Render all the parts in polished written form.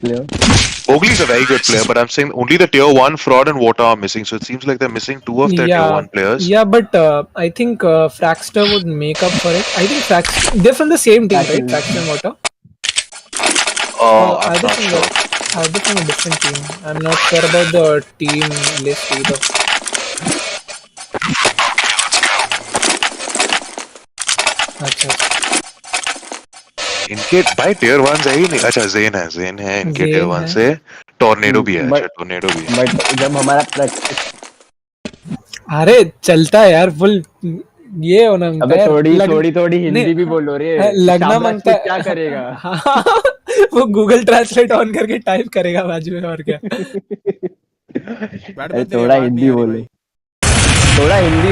player. Mowgli is a very good player, but I'm saying only the tier 1 fraud and water are missing. So it seems like they're missing 2 of their tier 1 players. Yeah, but I think Fraxter would make up for it. I think they're from the same team, right? Fraxter and Water. I'm not sure. Are they from a different team? I'm not sure about the team list either. अच्छा इनके भाई tier 1 है ही नहीं. अच्छा Zayn है इनके tier 1 से. Tornado भी है. अच्छा Tornado भी है. But जब हमारा practice अरे चलता है यार फुल ये होना अबे थोड़ी हिंदी भी बोलो रे. लगना मांगता है. क्या करेगा? वो गूगल ट्रांसलेट ऑन करके टाइप करेगा बाजू में और क्या. थोड़ा हिंदी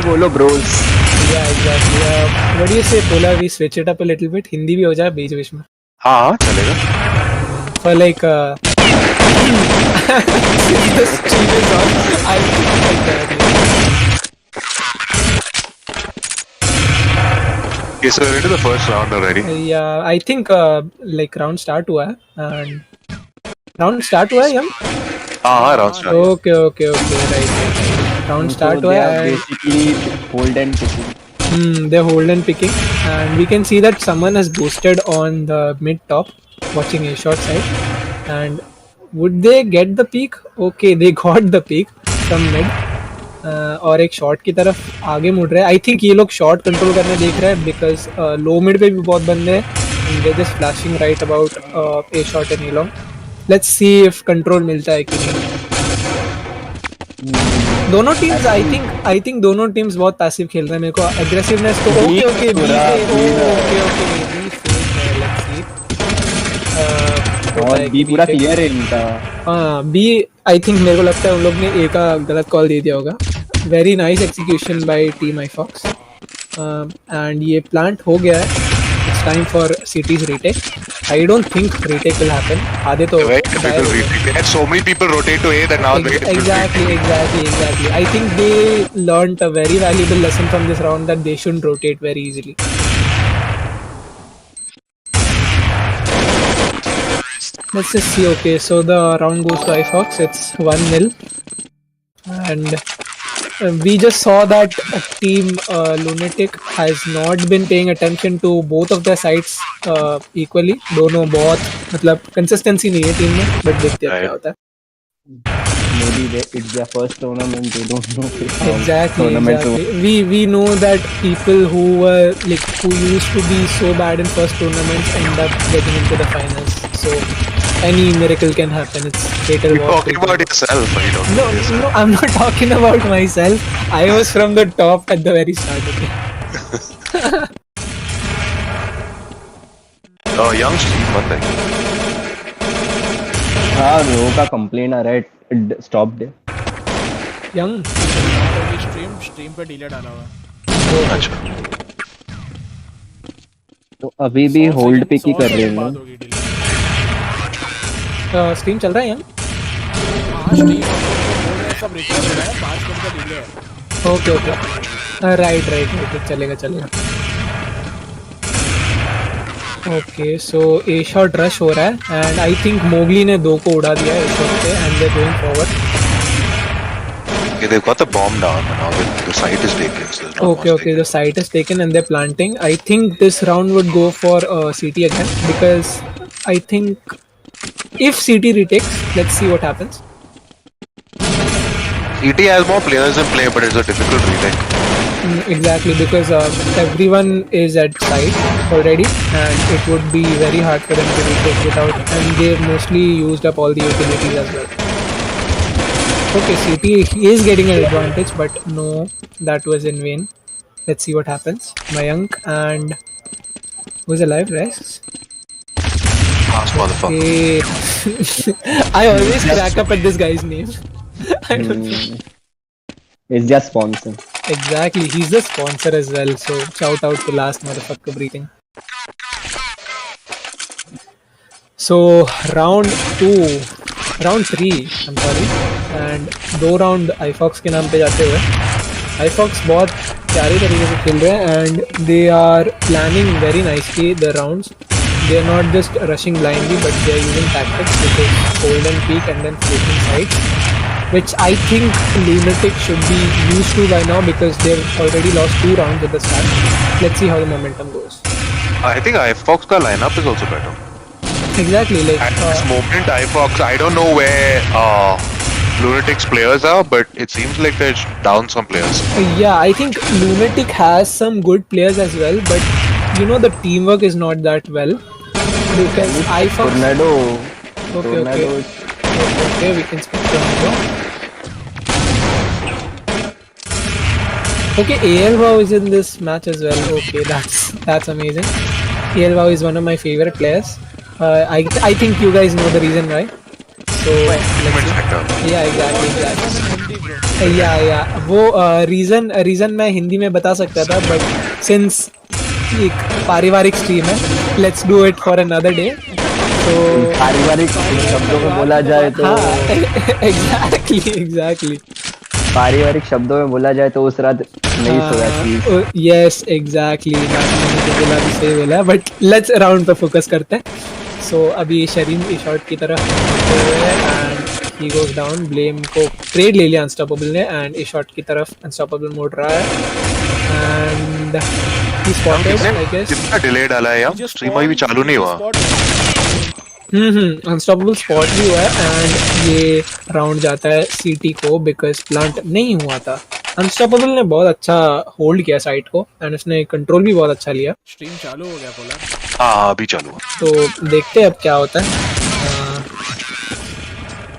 बोलो Bros. Yeah, exactly. What do you say, Pola? We switch it up a little bit. Hindi भी हो जाए बीच में. हाँ चलेगा. For like the stream is on. I like that. Okay, so we're into the first round already. Yeah, I think like round start हुआ है and round start हुआ है यम. हाँ round start. Okay, right. Round start हुआ है. Basically hold and picking. They're hold and picking, and we can see that someone has boosted on the mid top, watching a short side. And would they get the peak? Okay, they got the peak from mid. और एक shot की तरफ आगे मुड़ रहे हैं. आई think ये लोग शॉट कंट्रोल करने देख रहे हैं बिकॉज लो मिड पे भी बहुत बंदे हैं. They just flashing right about A shot and a long. Let's see if control मिलता है कि नहीं. दोनों टीम्स आई थिंक दोनों टीम्स बहुत पैसिव खेल रहे हैं. मेरे को एग्रेसिवनेस तो ओके बी पूरा क्लियर है इनका. हाँ बी आई थिंक मेरे को लगता है उन लोग ने ए का गलत कॉल दे दिया होगा. Very nice execution bye team iFox. And ये प्लांट हो गया है. It's time for cities retake. I don't think retake will happen. आधे तो so many people rotate to A that now exactly. I think they learned a very valuable lesson from this round that they shouldn't rotate very easily. Let's just see. Okay, so the round goes to iFox. It's 1-0 and we just saw that team LunAtic has not been paying attention to both of their sides equally. दोनों बहुत मतलब consistency नहीं है team में. But देखते हैं क्या होता है. Maybe it's their first tournament. They don't know. Exactly. We know that people who used to be so bad in first tournaments end up getting into the finals. So any miracle can happen. It's fatal. You're talking about yourself. No, I'm not talking about myself. I was from the top at the very start. Okay. Oh, young stream बंद है. हाँ रो का complain आ रहा है. Stop दे. Young. Stream पे delay डाला हुआ. अच्छा. तो अभी भी होल्ड पे की कर रहे हैं. स्ट्रीम चल रहा है यहाँ. सब रिकॉर्ड हो रहा है. 5 मिनट का डिले है. ओके राइट चलेगा. ओके सो ए शॉट रश हो रहा है एंड आई थिंक मोगली ने 2 को उड़ा दिया है ए शॉट पे and they going forward. Okay, they've got the bomb down now. The site is taken. So okay. The site is taken and they're planting. I think this round would go for CT again because I think if CT retakes, let's see what happens. CT has more players in play, but it's a difficult retake. Exactly, because everyone is at site already and it would be very hard for them to retake without, and they've mostly used up all the utilities as well. Okay, CT is getting an advantage, but no, that was in vain. Let's see what happens. Mayank and who's alive, right? Okay. I always crack up at this guy's name. I don't think. It's just sponsor. Exactly, he's the sponsor as well. So shout out to last motherfucker breathing. So round 3, I'm sorry, and 2 round iFox के नाम पे जाते हुए. iFox बहुत प्यारे तरीके से खेल रहे हैं and they are planning very nicely the rounds. they're not just rushing blindly, but they're using tactics, which is hold and peek and then flipping sides, which I think Lunatic should be used to by now because they've already lost 2 rounds at the start. Let's see how the momentum goes. I think iFox ka lineup is also better. Exactly, like At this moment, iFox, I don't know where Lunatic's players are, but it seems like they're down some players. yeah, I think Lunatic has some good players as well, but you know the teamwork is not that well because iFox. Tornado. Okay. Okay, we can speak Tornado. Okay, ALVAO is in this match as well. Okay, that's amazing. ALVAO is one of my favorite players. I think you guys know the reason why. So let's see. Yeah, exactly. Yeah. वो reason मैं हिंदी में बता सकता था, but since एक पारिवारिक stream है, let's do it for another day. So पारिवारिक शब्दों में बोला जाए तो exactly. पारिवारिक शब्दों में बोला जाए तो उस रात नहीं सोया थी. Yes, exactly. मैंने तो बोला भी सही बोला, but let's राउंड पे फोकस करते हैं. So अभी शरीम ई शॉट की तरफ and he goes down. Blame को ट्रेड ले लिया अनस्टॉपेबल ने and ई शॉट की तरफ अनस्टॉपेबल मोड़ रहा है and he spotted I guess. कितना डिले डाला है यार, स्ट्रीम भी चालू नहीं हुआ. अनस्टॉपेबल स्पॉट भी हुआ है एंड ये राउंड जाता है सीटी को बिकॉज प्लांट नहीं हुआ था. अनस्टॉपेबल ने बहुत अच्छा होल्ड किया साइट को एंड उसने कंट्रोल भी बहुत अच्छा लिया. स्ट्रीम चालू हो गया पोलर. हाँ अभी चालू हुआ. तो देखते हैं अब क्या होता है.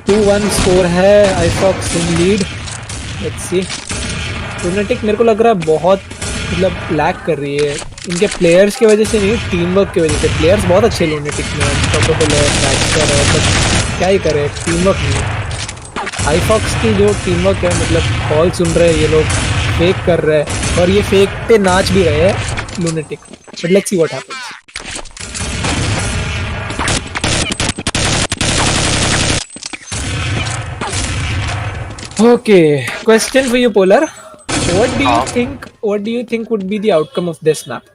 2-1 स्कोर है. iFox in lead. Let's see. Lunatic मेरे को लग रहा है बहुत मतलब लैक कर रही है. इनके प्लेयर्स की वजह से नहीं, टीम वर्क की वजह से. प्लेयर्स बहुत अच्छे लुनाटिक में है, बट क्या ही करे, टीम वर्क नहीं है. iFox की जो टीम वर्क है मतलब कॉल सुन रहे हैं ये लोग, फेक कर रहे हैं और ये फेक पे नाच भी रहे हैं lunatic. But let's see what happens. Okay, question for you, Polar. What do you think would be the outcome of this map?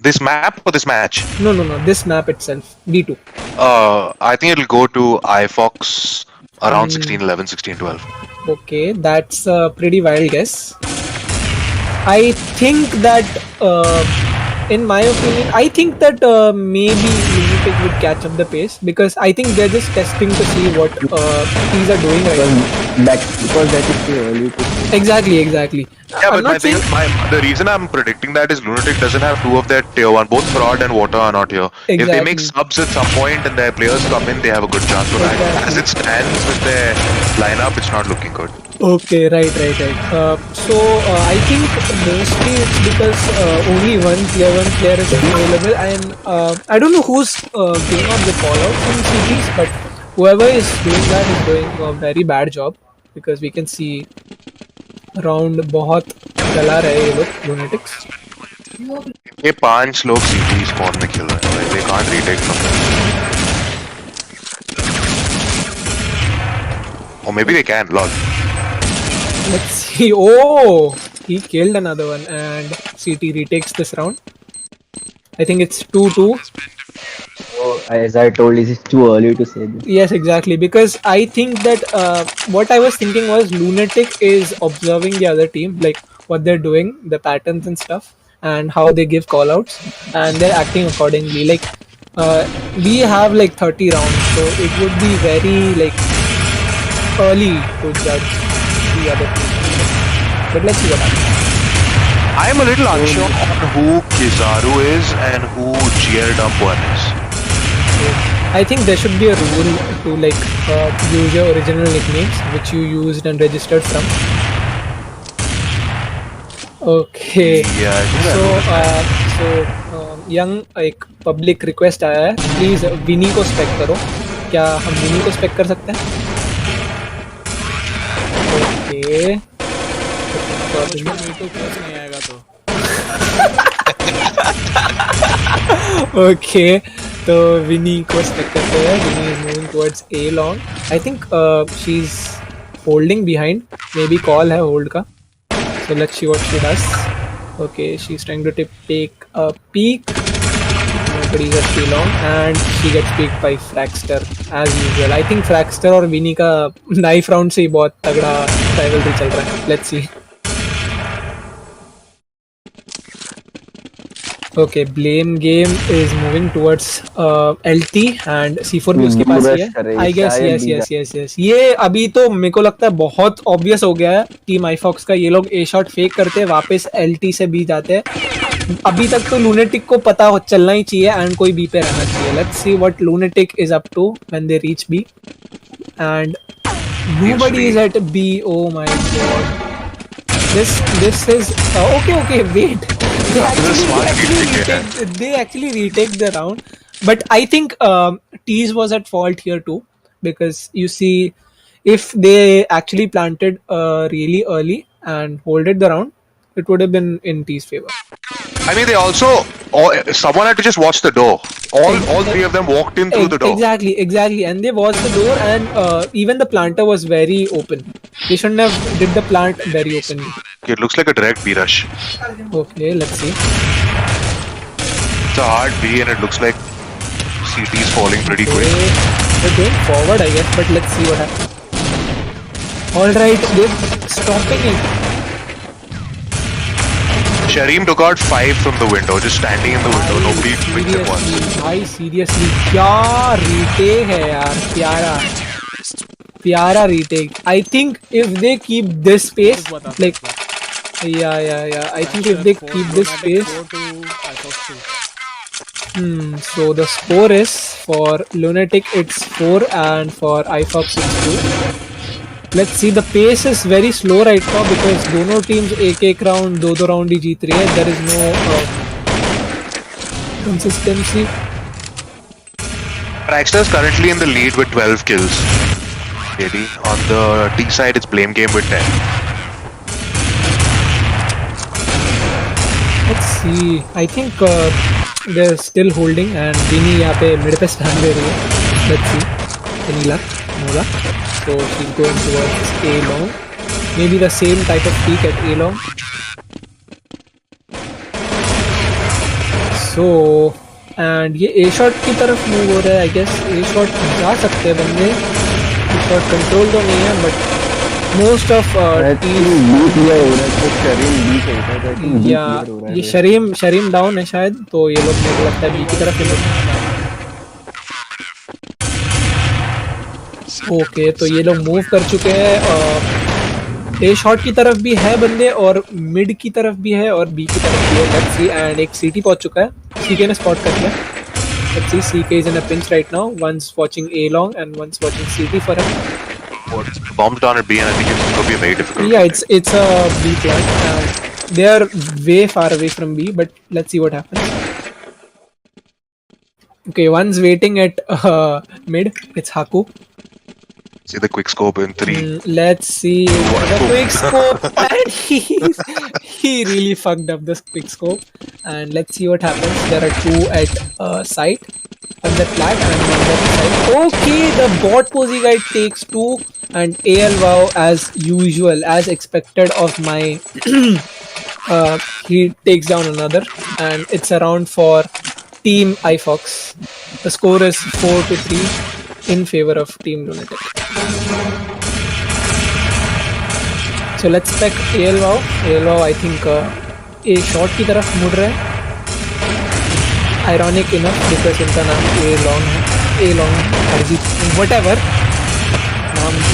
This map or this match? No. This map itself. D2. I think it'll go to iFox around 16-11, 16-12. Okay, that's a pretty wild guess. I think that, in my opinion, I think that maybe Lunatic would catch up the pace because I think they're just testing to see what teams are doing right now. Because that is too early to say. Exactly. Yeah, but the reason I'm predicting that is Lunatic doesn't have 2 of their tier 1. Both Fraud and Water are not here. Exactly. If they make subs at some point and their players come in, they have a good chance to land. As it stands with their lineup, it's not looking good. Okay, right. So I think mostly it's because only one tier 1 player is available and I don't know who's giving up the call out from CTs, but whoever is doing that is doing a very bad job because we can see round बहुत चला रहे ये लोग लुनेटिक्स. ये 5 लोग सीटी spawn में खेल रहे हैं. They can't retake from them. Or maybe they can. Lol. Let's see. Oh, he killed another one and CT retakes this round. I think it's 2-2. So, as I told, it's too early to say this. Yes, exactly. Because I think that what I was thinking was Lunatic is observing the other team, like what they're doing, the patterns and stuff, and how they give callouts, and they're acting accordingly. Like we have like 30 rounds, so it would be very like early to judge the other team. But let's see what happens. I am a little unsure on who Kizaru is and who GL-Dump1 is. I think there should be a rule to like use your original nicknames which you used and registered from. Okay. Yeah, I think So young एक public request आया है. Please विनी को spec करो. क्या हम विनी को spec कर सकते हैं? Okay. नहीं आएगा तो. Okay. तो विनी को spec करते हैं. विनी is moving towards A long. I think she's holding behind. Maybe call है hold का. So let's see what she does. Okay, she's trying to take a peek. but he's at too long, and she gets picked by Fraxter as usual. I think Fraxter और Vinny का knife round से ही बहुत तगड़ा rivalry चल रहा है. Let's see. Okay, blame game is moving towards LT and C4 भी उसके पास ही है. I guess yes. ये अभी तो मेरे को लगता है बहुत obvious हो गया है टीम iFox का. ये लोग A shot fake करते हैं, वापस LT से B जाते हैं. अभी तक तो Lunatic को पता हो चलना ही चाहिए and कोई B पे रहना चाहिए. Let's see what Lunatic is up to when they reach B. And nobody is at B. Oh my god. This is okay. Wait. They actually retake the round, but I think Tease was at fault here too, because you see, if they actually planted really early and holded the round, it would have been in Tease favor. I mean, they also someone had to just watch the door. All three of them walked in through the door. Exactly, and they watched the door, and even the planter was very open. They shouldn't have did the plant very openly. Okay, it looks like a direct B rush. Okay, let's see. It's a hard B, and it looks like CT is falling pretty quick. They're going forward, I guess, but let's see what happens. Alright, they're stopping it. Shareem took out 5 from the window, just standing in the window. Nobody picked him once. भाई seriously, क्या retake है यार, प्यारा retake. I think if they keep this pace, like, yeah. I think if they keep this pace. So the score is for Lunatic it's 4 and for iFox it's 2. Let's see, the pace is very slow right now because दोनों teams एक round, दो round ही जीत रही है. There is no consistency. Fraxter is currently in the lead with 12 kills. Maybe on the T side, it's blame game with 10. Let's see. I think they're still holding and Vinny यहाँ पे mid पे stand ले रही है. Let's see. Any luck? No luck. So she's going towards A long. Maybe the same type of peak at A long. So and ये A shot की तरफ move हो रहा है. I guess A shot जा सकते हैं बंदे. A shot control तो नहीं है, but most of ये शरीम डाउन है शायद, तो ये लोग मेरे को लगता है बी की तरफ ओके. तो ये लोग मूव कर चुके हैं. ए शॉट की तरफ भी है बंदे और मिड की तरफ भी है और बी की तरफ भी है. Let's see. एंड एक सीटी पहुंच चुका है. सीके ने स्पॉट कर लिया. Let's see. CK is in a pinch right now. One's watching A long and one's watching CT for him. Bombs down at B, and I think it's going to be very difficult. Yeah, it's a B plant. They are way far away from B, but let's see what happens. Okay, one's waiting at mid. It's Haku. See the quick scope in 3. Let's see the quick scope, and he really fucked up the quick scope. And let's see what happens. There are 2 at site. On the flat and on that side. Okay, the bot posy guy takes 2 and AL wow as usual, as expected of my he takes down another, and it's a round for team iFox. The score is 4-3 in favor of team Lunatic. So let's check AL wow. AL wow I think A shot की तरफ मुड़ रहा है. Ironic enough because इनका नाम A long है. A long Arijit whatever.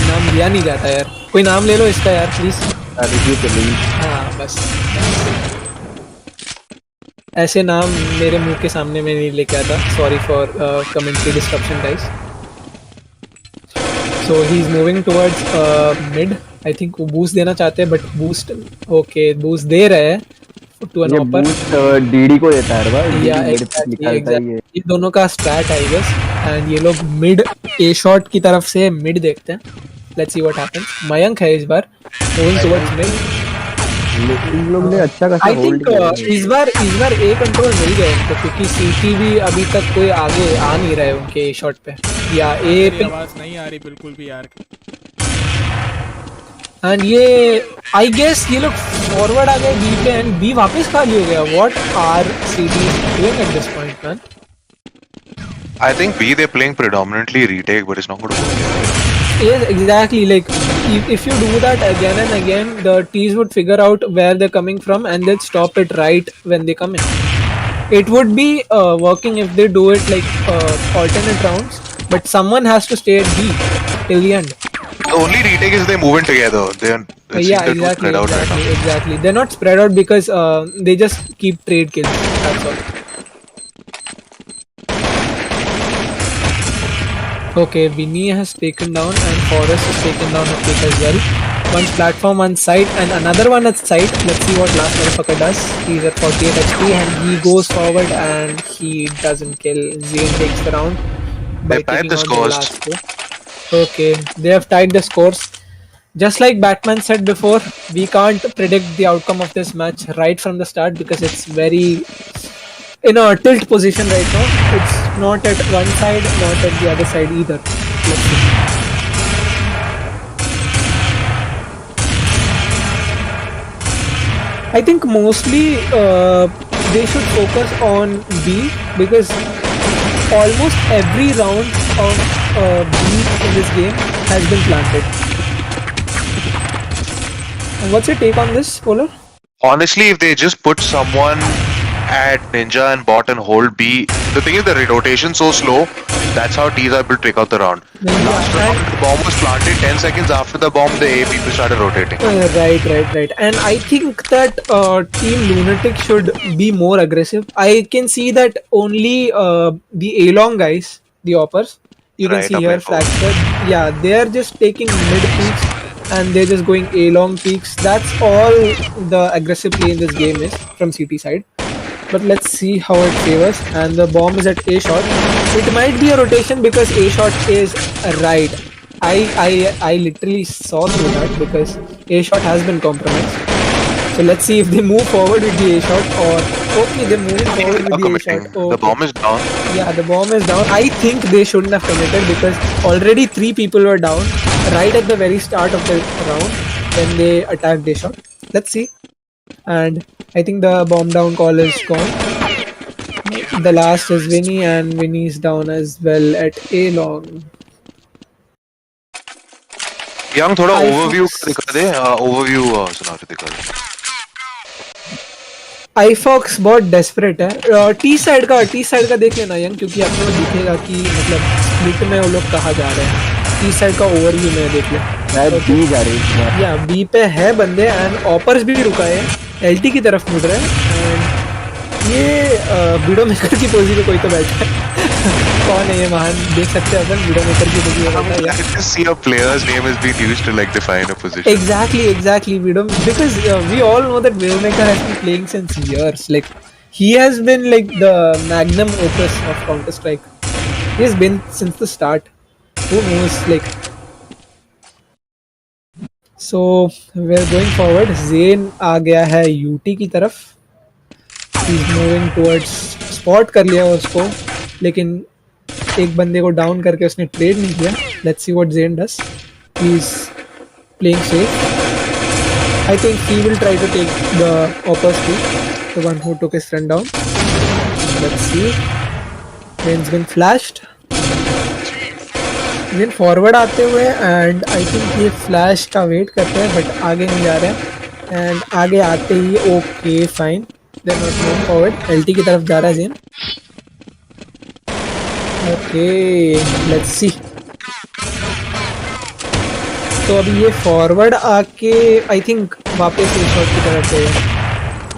नाम लिया नहीं जाता यार. कोई नाम ले लो इसका यार प्लीज. अरिजीत अली. हाँ बस. ऐसे नाम मेरे मुंह के सामने में नहीं लेके आता. Sorry for commentary disruption guys. So he's moving towards mid. I think वो boost देना चाहते हैं but boost okay boost दे रहे हैं. To an upper. डीडी को देता है भाई. exactly. ये दोनों का स्ट्रैट है I guess. And ये लोग मिड ए शॉट की तरफ से मिड देखते हैं. Let's see what happens. Mayank है इस बार going towards mid. इन लोग ने अच्छा खासा होल्ड किया. इस बार ए कंट्रोल मिल गया इनको क्योंकि सीटी भी अभी तक कोई आगे आ नहीं रहा है उनके ए शॉट पे या ए पे. आवाज नहीं आ रही बिल्कुल भी यार. एंड ये आई गेस ये लोग फॉरवर्ड आ गए बी पे एंड बी वापस खाली हो गया. What are CD doing at this point man? I think B they're playing predominantly retake, but it's not going to work. Yes, exactly. Like if you do that again and again, the T's would figure out where they're coming from and they'd stop it right when they come in. It would be working if they do it like alternate rounds, but someone has to stay at B till the end. The only retake is they move in together. Yeah, exactly. They're not spread out because they just keep trade kills. That's all. Okay, Vinny has taken down and Forrest has taken down a pick as well. One platform on site and another one at site. Let's see what last motherfucker does. He's at 48 HP and he goes forward and he doesn't kill. Zane takes the round by taking out the last two. Okay, they have tied the scores. Just like Batman said before, we can't predict the outcome of this match right from the start because it's very in a tilt position right now. It's not at one side, not at the other side either. Let's see. I think mostly they should focus on B because almost every round of B in this game has been planted. And what's your take on this, Polar? Honestly, if they just put someone at Ninja and bot and hold B, the thing is the rotation so slow, that's how T's are able to take out the round. Last round, the bomb was planted, 10 seconds after the bomb, the A people started rotating. Right. And I think that Team Lunatic should be more aggressive. I can see that only the A-long guys, the oppers, you can see here, Fractured, yeah, they are just taking mid peaks and they're just going A-long peaks. That's all the aggressive play in this game is from CT side. But let's see how it favors. And the bomb is at A shot. It might be a rotation because A shot is right. I literally saw through that because A shot has been compromised. So let's see if they move forward with the A shot or okay, they're moving forward with the A shot. Okay. The bomb is down. Yeah, the bomb is down. I think they shouldn't have committed because already 3 people were down right at the very start of the round when they attacked A shot. Let's see. And I think the bomb down call is gone. The last is Vinny and Vinny's down as well at A long. Young, थोड़ा overview दिखा दे, overview सुना दिखा दे. iFox बहुत desperate है. T side का देख लेना young क्योंकि आपको दिखेगा कि मतलब split में वो लोग कहाँ जा रहे हैं. T side का overview में देख ले. B जा रही है. या B पे है बंदे and ऑपर्स भी रुका है. LT की तरफ मुड़ रहे हैं. And ये वीडियो मेकर की पोजी पे कोई तो बैठा है. कौन है ये महान देख सकते हैं अपन वीडियो मेकर की पोजी पे बैठा है. I just see a player's name is being used to like define a position. Exactly video because we all know that video maker has been playing since years. Like he has been like the magnum opus of Counter Strike. He has been since the start. Who knows like. So we're going forward. Zane आ गया है UT की तरफ. He's moving towards spot कर लिया उसको लेकिन एक बंदे को डाउन करके उसने ट्रेड नहीं किया. Let's see what Zane does. He's playing safe. I think he will try to take the upper speed, the one who took his friend down. Let's see. Zane's been flashed. Zane forward आते हुए and I think ये flash का wait करते हैं but आगे नहीं जा रहे हैं and आगे आते ही okay fine. They're not moving forward. LT की तरफ जा रहा है Zane. Okay, let's see. तो अभी ये फॉरवर्ड आके आई थिंक वापस एक शॉट की तरफ जाएगा.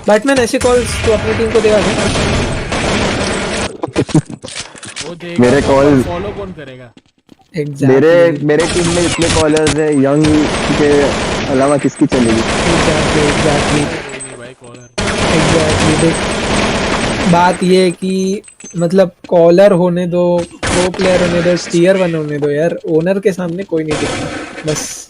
बैटमैन ऐसे कॉल्स तो अपनी टीम को देगा क्या? मेरे कॉल फॉलो कौन करेगा? Exactly. मेरे टीम में इतने कॉलर्स है यंग के अलावा किसकी चलेगी? Exactly. बात ये है कि मतलब कॉलर होने दो, प्रो प्लेयर होने दो, टीयर 1 होने दो यार. ओनर के सामने कोई नहीं दिखता बस.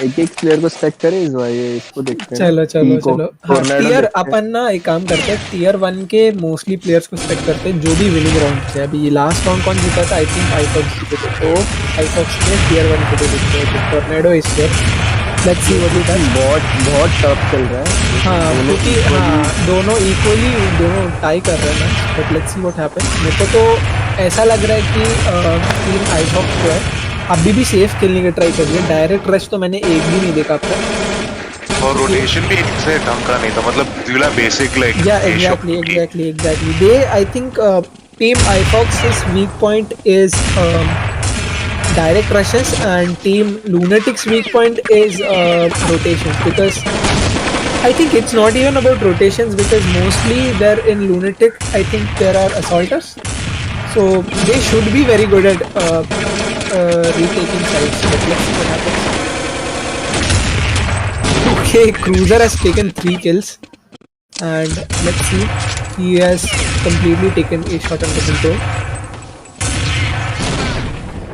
एक प्लेयर को स्पेक करे इस बार ये इसको देखते हैं. चलो. हाँ, टीयर अपन ना एक काम करते हैं. टीयर 1 के मोस्टली प्लेयर्स को स्पेक करते हैं जो भी विनिंग राउंड से. अभी लास्ट राउंड कौन जीता था? आई थिंक iFox जीते थे. तो iFox ने टीयर 1 को देखते हैं. टोर्नेडो इस year Let's see what he does. बहुत टफ चल रहा है. हाँ क्योंकि दोनों इक्वली दोनों टाई कर रहे हैं. But let's see what happens. मेरे को तो ऐसा लग रहा है कि टीम आइसॉक्स जो है अभी भी सेफ खेलने की ट्राई कर रही है. डायरेक्ट रश तो मैंने एक भी नहीं देखा अब तक. और रोटेशन भी इससे ढंग का नहीं था. मतलब जिला basic like exactly. They, I think, team iFox's weak point is direct rushes, and team LunAtiCs' weak point is rotations, because I think it's not even about rotations, because mostly they're in LunAtic. I think there are assaulters, so they should be very good at retaking sites. But let's see what happens. Okay, Cruiser has taken 3 kills, and let's see, he has completely taken a shot under control.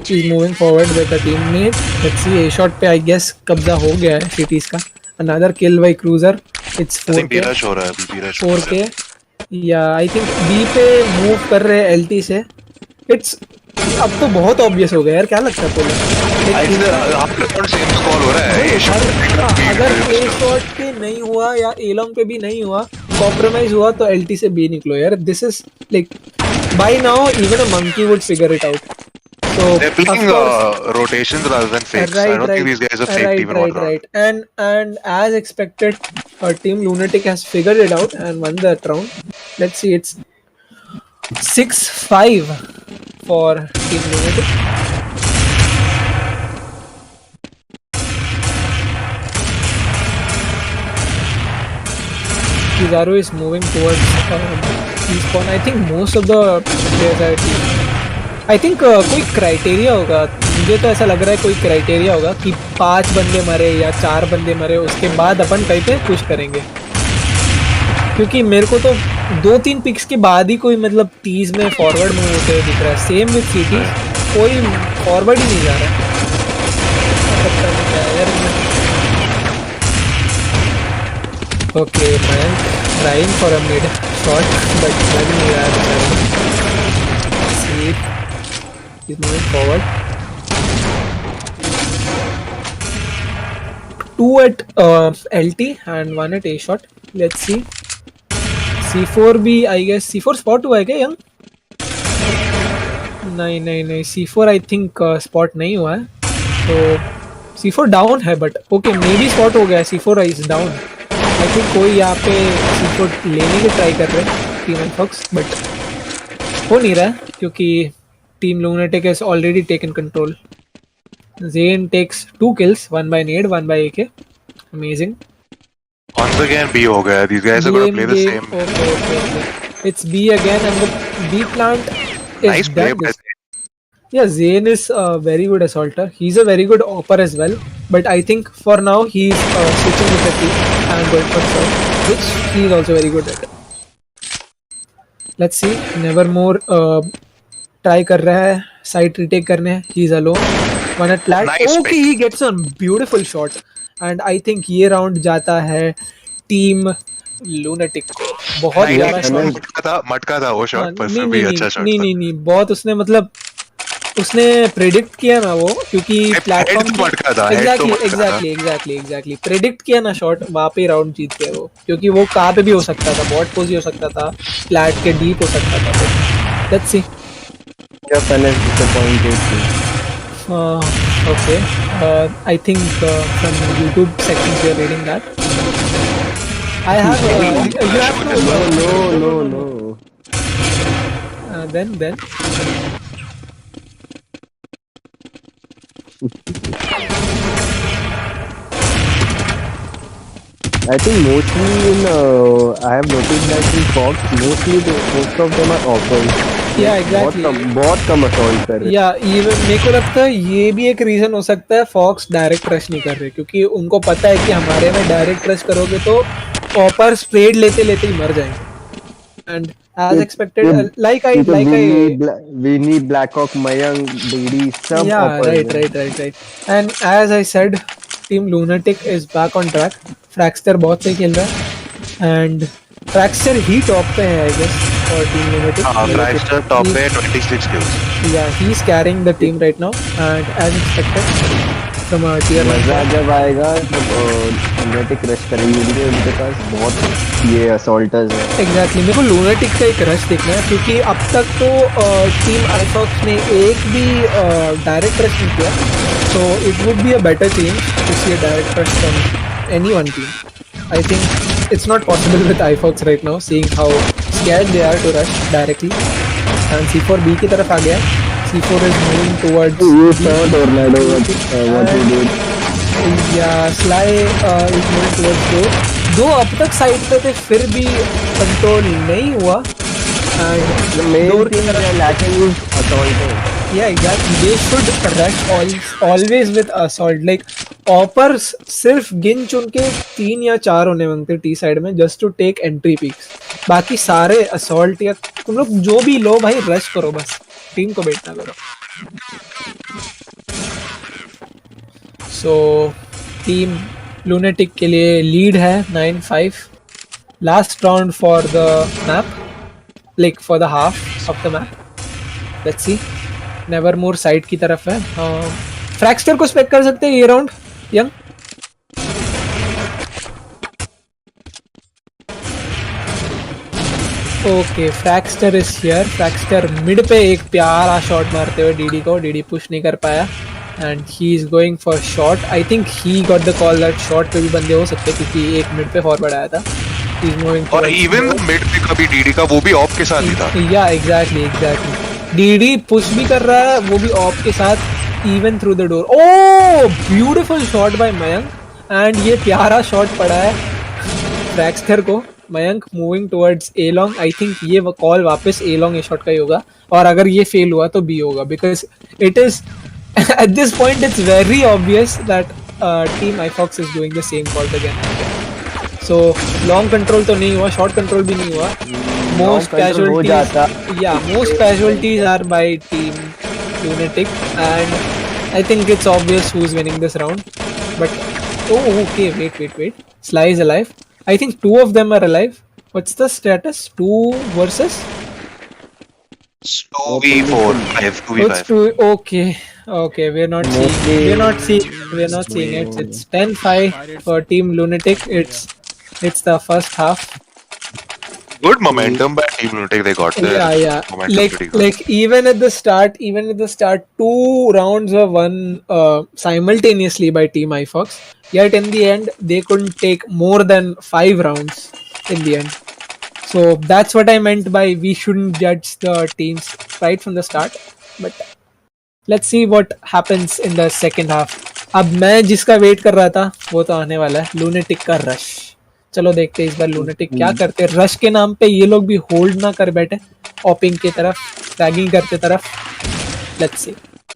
He's moving forward with a teammate. Let's see, a shot पे I guess कब्जा हो गया है cities का. Another kill by Cruiser. It's 4K. 4K. Yeah, I think B पे move कर रहे हैं LT से. It's अब तो बहुत obvious हो गया यार. क्या लगता है अगर A shot पे नहीं हुआ या A long पे भी नहीं हुआ, compromise हुआ तो LT से B निकलो यार. This is like, by now even a monkey would figure it out. So they're playing rotations rather than fakes. I don't think these guys are faked even one round. And as expected, team LunAtic has figured it out and won that round. Let's see, it's 6-5 for team LunAtic. Kizaru is moving towards respawn. I think most of the players are team. I think कोई criteria होगा. मुझे तो ऐसा लग रहा है कोई criteria होगा कि 5 बंदे मरे या 4 बंदे मरे, उसके बाद अपन कहीं पे पुश करेंगे. क्योंकि मेरे को तो 2-3 पिक्स के बाद ही कोई मतलब टीज में फॉरवर्ड मूव होते हुए दिख रहा है. सेम विथ सिटी, कोई फॉरवर्ड ही नहीं जा रहा है. Okay man, trying for a mid shot but लग नहीं रहा है. He's moving forward. 2 at LT and 1 at A shot. Let's see. C4 भी I guess C4 spot हुआ है क्या यंग? नहीं C4 I think spot नहीं हुआ है. तो C4 down है, but okay maybe spot हो गया. C4 is down. I think कोई यहाँ पे C4 लेने की ट्राई कर रहे हैं Team iFox, but हो नहीं रहा है क्योंकि Team LunAtic has already taken control. Zane takes 2 kills, 1 by nade, 1 by AK. Amazing. Once again B हो गया. These guys are going to play the same. Okay. It's B again, and the B plant is nice play by Zane. Yeah, Zane is a very good assaulter. He's a very good opper as well. But I think for now he's switching with the team and going for shot, which he's also very good at. Let's see. Nevermore try कर रहा है side retake करने. He is alone. One at flat. Okay, he gets a beautiful shot, and I think ये round जाता है team LunAtic को. बहुत बड़ा शॉट. मटका था वो शॉट, पर फिर भी अच्छा शॉट. नहीं बहुत उसने मतलब उसने प्रेडिक्ट किया ना वो, क्योंकि प्लेटफॉर्म एग्जैक्टली प्रेडिक्ट किया ना शॉट, वहाँ पे राउंड जीत गया वो. क्योंकि वो कहाँ पे भी हो सकता था, बॉट पोज हो सकता था, फ्लैट के डीप हो सकता था. Let's see. Your fan is disappointed too. Okay. I think from YouTube sections you're reading that. I have. You have to. No. Then. I think mostly I have noticed that in Fox, most of them are offers. Yeah, exactly. बहुत कम assault कर रहे हैं. Yeah, even मेरे को लगता है ये भी एक रीजन हो सकता है फॉक्स डायरेक्ट रश नहीं कर रहे, क्योंकि उनको पता है कि हमारे में डायरेक्ट रश करोगे तो ऑपर स्प्रेड लेते ही मर जाएंगे. And as expected, we need Blackhawk, Mayank, BD, some offers. Right. And as I said, Team LunAtic is back on track. Fraxter बहुत सही खेल रहा है, and Fraxter ही टॉप पे है I guess for Team LunAtic. Fraxter top पे 26 kills. Yeah, he's carrying the team right now, and as expected, from a tier 1 मजा player. जब आएगा जब लूनेटिक रश करेंगे क्योंकि उनके पास बहुत ये असॉल्टर्स हैं. एग्जैक्टली मेरे को लूनेटिक का एक रश देखना है क्योंकि अब तक तो टीम आईफॉक्स ने एक भी डायरेक्ट रश नहीं किया, so it would be a better team to see a direct rush from any one team. I think it's not possible with iFox right now, seeing how scared they are to rush directly. And C4 B की तरफ आ गया. C4 is moving towards You saw Tornado what he did. Sly is moving towards दो अब तक side पे थे फिर भी कंट्रोल नहीं हुआ. The main thing they are lacking is assaulters. Yeah, exactly. They should rush always with assault. Like opers सिर्फ गिन चुन के 3 या 4 होने मांगते टी साइड में just to take entry picks. बाकी सारे असॉल्ट या तुम लोग जो भी लो भाई रश करो, बस टीम को बेट ना करो. सो टीम लूनेटिक के लिए लीड है 9-5. Last round for the map, like for the half of the map. Let's see. Nevermore side की तरफ है. फ्रैक्स्टर को स्पेक कर सकते हैं ये राउंड यंग. Okay Fraxter is here. Fraxter mid पे एक प्यारा शॉट मारते हुए डीडी को. डीडी पुश नहीं कर पाया and he is going for shot. I think he got the call that shot पे भी बंदे हो सकते क्योंकि एक मिड पे फॉरवर्ड आया था. ही इज मूविंग और इवन मिड पे कभी डीडी का वो भी ऑफ के साथ ही था. या एग्जैक्टली डीडी पुश भी कर रहा है वो भी ऑफ के साथ even through the door. Oh, beautiful shot by Mayank and ये प्यारा शॉट पड़ा है फ्रैक्स्टर को. Mayank moving towards a long. I think ये कॉल वापस ए लॉन्ग ए शॉट का ही होगा और अगर ये फेल हुआ तो बी होगा because it is at this point it's very obvious that team iFox is doing the same call again. So long control तो नहीं हुआ, शॉर्ट कंट्रोल भी नहीं हुआ. Most casualties are by team Lunatic and I think it's obvious who's winning this round. But okay, wait. Sly is alive. I think 2 of them are alive. What's the status? 2 versus 2v4, 2v5. Okay. We're not seeing it. It's 10-5 for Team Lunatic. It's the first half. Good momentum by Team Lunatic. They got there. Yeah. Momentum pretty good. Like even at the start, 2 rounds were won simultaneously by Team iFox. Yet in the end, they couldn't take more than 5 rounds in the end. So that's what I meant by we shouldn't judge the teams right from the start. But let's see what happens in the second half. अब मैं जिसका wait कर रहा था वो तो आने वाला है, लूनेटिक का रश. चलो देखते हैं इस बार लूनेटिक क्या करते हैं. रश के नाम पे ये लोग भी होल्ड ना कर बैठे ऑपिंग की तरफ, टैगिंग करते तरफ. Let's see.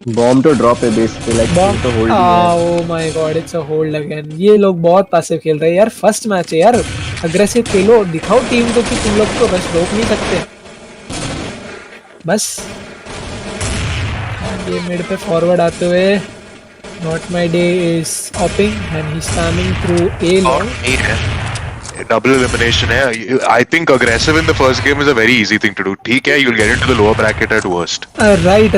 Bomb to drop है बेस पे, लाइक बॉम्ब तो hold. Oh my god, it's a hold again. ये लोग बहुत पैसिव खेल रहे हैं यार. फर्स्ट मैच है यार, अग्रेसिव खेलो, दिखाओ टीम को कि तुम लोग तो रश रोक नहीं सकते. बस ये मिड पे फॉरवर्ड आते हुए not my day is awping and he spamming through A long. Double elimination है. I think aggressive in the first game is a very easy thing to do. ठीक है, you'll get into the lower bracket at worst. Right.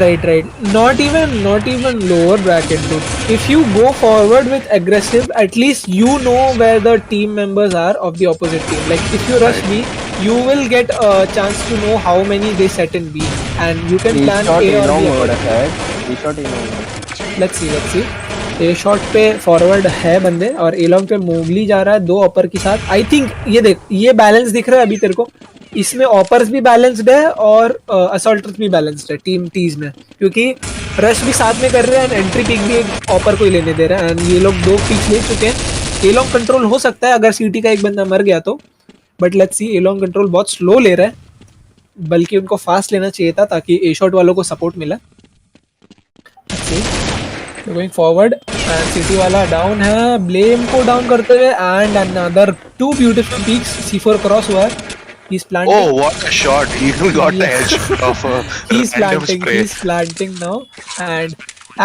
Not even lower bracket, dude. If you go forward with aggressive, at least you know where the team members are of the opposite team. Like if you rush B, you will get a chance to know how many they set in B, and you can plan A or B. Let's see. A shot पे forward है बंदे और ए long पे Mowgli जा रहा है 2 ऑपर के साथ. आई थिंक ये देख, ये बैलेंस दिख रहा है अभी तेरे को. इसमें ऑपर्स भी बैलेंस्ड है और असॉल्टर्स भी बैलेंस्ड है टीम टीज में, क्योंकि रश भी साथ में कर रहे हैं एंड एंट्री पिक भी एक ऑपर को ही लेने दे रहे हैं. एंड ये लोग 2 पिक्स ले चुके हैं. ए लॉन्ग कंट्रोल हो सकता है अगर सीटी का एक बंदा मर गया तो, but let's see. A long control बहुत स्लो ले रहा है, बल्कि उनको फास्ट लेना चाहिए था ताकि ए शॉट वालों को सपोर्ट मिला. गोइंग फॉरवर्ड एंड सिटी वाला डाउन है, ब्लेम को डाउन करते हुए and another 2 beautiful picks. C4 cross हुआ है. He's planting. Oh, what a shot! He got the edge of a random spray. He's planting now, and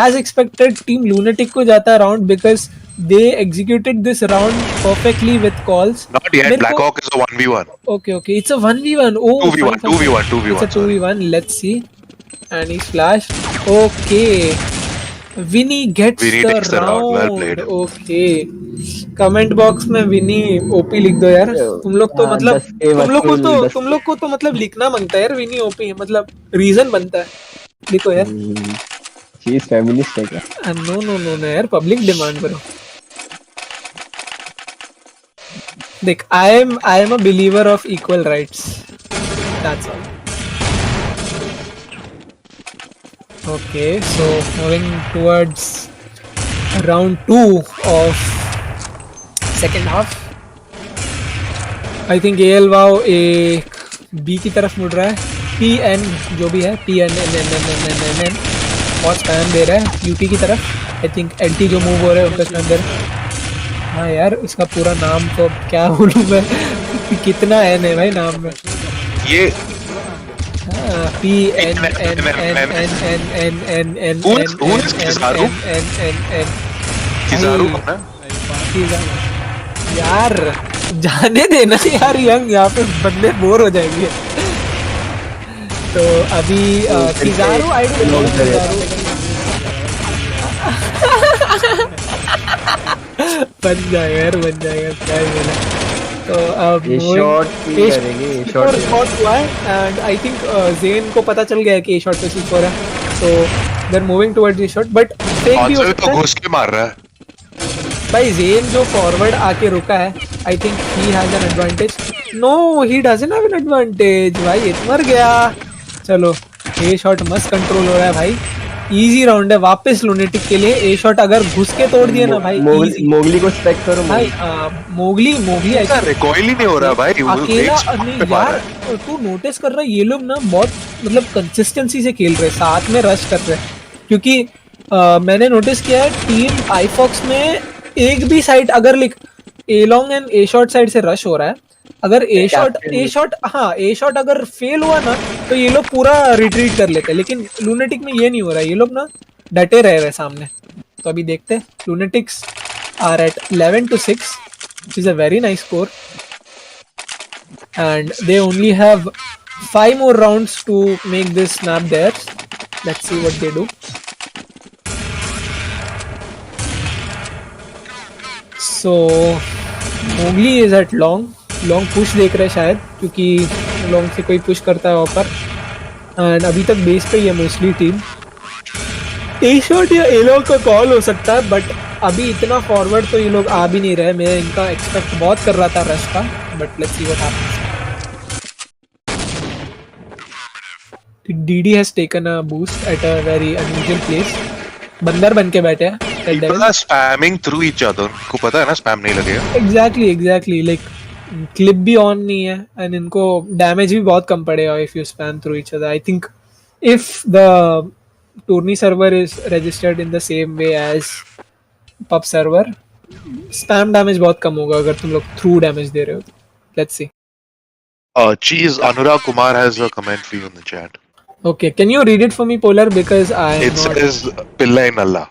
as expected, Team Lunatic को जाता है round because they executed this round perfectly with calls. Not yet. Blackhawk is a 1v1. Okay. It's a 1v1. Oh, 2v1. Fine. 2v1. It's a 2v1. Let's see. And he's flashed. Okay. Vinny gets Vinny the takes the round. Well round. played. Okay, comment box में Vinny OP लिख दो यार. तुम लोग तो हाँ, मतलब 10K वसूल 10K. मतलब लिखना मांगता है यार विनी ओपी, मतलब रीजन बनता है. लिखो यार. चीज फेमिनिस्ट है क्या? नो नो नो नो यार, पब्लिक डिमांड करो. देख, I am a believer of equal rights. That's all. Okay, so moving towards round 2 of second half. I think L wow एक बी की तरफ मुड़ रहा है. पी एन जो भी है, P N N N N N N N और स्पैम दे रहा है यूटी की तरफ. आई थिंक एलटी जो मूव हो रहे हैं उनका स्पैम दे रहा है. हाँ यार, इसका पूरा नाम तो क्या बोलूँ मैं. कितना एन है भाई नाम में. ये P N N N N N N N N Who is Kizaru? Kizaru कौन है? यार जाने देना यार, यंग यहाँ पे बंदे बोर हो जाएंगे. तो अभी किजारू आई डोंट नो. बन जाएगा यार, बन जाएगा, क्या ही बोला. तो अब ये शॉट ही करेंगे, ये शॉट हुआ है एंड आई थिंक जेन को पता चल गया है कि ये शॉट पे सिक्स हो रहा है. तो they are moving towards this shot, but fake भी हो Answer सकता तो है. घुस के मार रहा है. भाई जेन जो फॉरवर्ड आके रुका है, I think he has an advantage. No, he doesn't have an advantage. भाई ये मर गया. चलो, ए शॉट मस्त कंट्रोल हो रहा है भाई. इजी राउंड है वापस लुनेटिक के लिए. ए शॉट अगर घुस के तोड़ दिया ना भाई, मोगली को स्पेक्ट करो भाई. मोगली ऐसा रिकॉइल ही नहीं हो रहा भाई. वो अकेला एक shot नहीं पे मारा यार. है. तू नोटिस कर रहा है ये लोग ना बहुत मतलब कंसिस्टेंसी से खेल रहे हैं, साथ में रश कर रहे हैं. क्योंकि मैंने नोटिस किया है टीम आईफॉक्स में एक भी साइड अगर लिख ए long and A short side से रश हो रहा है. अगर ए शॉट अगर फेल हुआ ना तो ये लोग पूरा रिट्रीट कर लेते हैं. लेकिन लुनेटिक में ये नहीं हो रहा है. ये लोग ना डटे रह रहे सामने. तो अभी देखते हैं. लुनेटिक्स are eight 11-6, which is a very nice score, and they only have 5 more rounds to make this map theirs. Let's see what they do. So Mowgli is at long push देख रहे हैं शायद, क्योंकि लॉन्ग से कोई push करता है ऊपर. एंड अभी तक बेस पे ही है मोस्टली टीम. ए शॉट या ए लॉन्ग का कॉल हो सकता है, बट अभी इतना फॉरवर्ड तो ये लोग आ भी नहीं रहे. मैं इनका एक्सपेक्ट बहुत कर रहा था रश का, but let's see what happens. DD has taken a boost at a very unusual place. बंदर बन के बैठे हैं. People are spamming through each other. को पता है ना स्पैम नहीं लगेगा. एग्जैक्टली लाइक क्लिप भी ऑन नहीं है एंड इनको डैमेज भी बहुत कम पड़ेगा if you spam through each other. I think if the tourney server is registered in the same way as pub server, spam damage बहुत कम होगा अगर तुम लोग थ्रू डैमेज दे रहे हो. Let's see. Geez, Anurag Kumar has a comment for you in the chat. Okay, can you read it for me, Polar, because I am It not. says Pillai Nalla.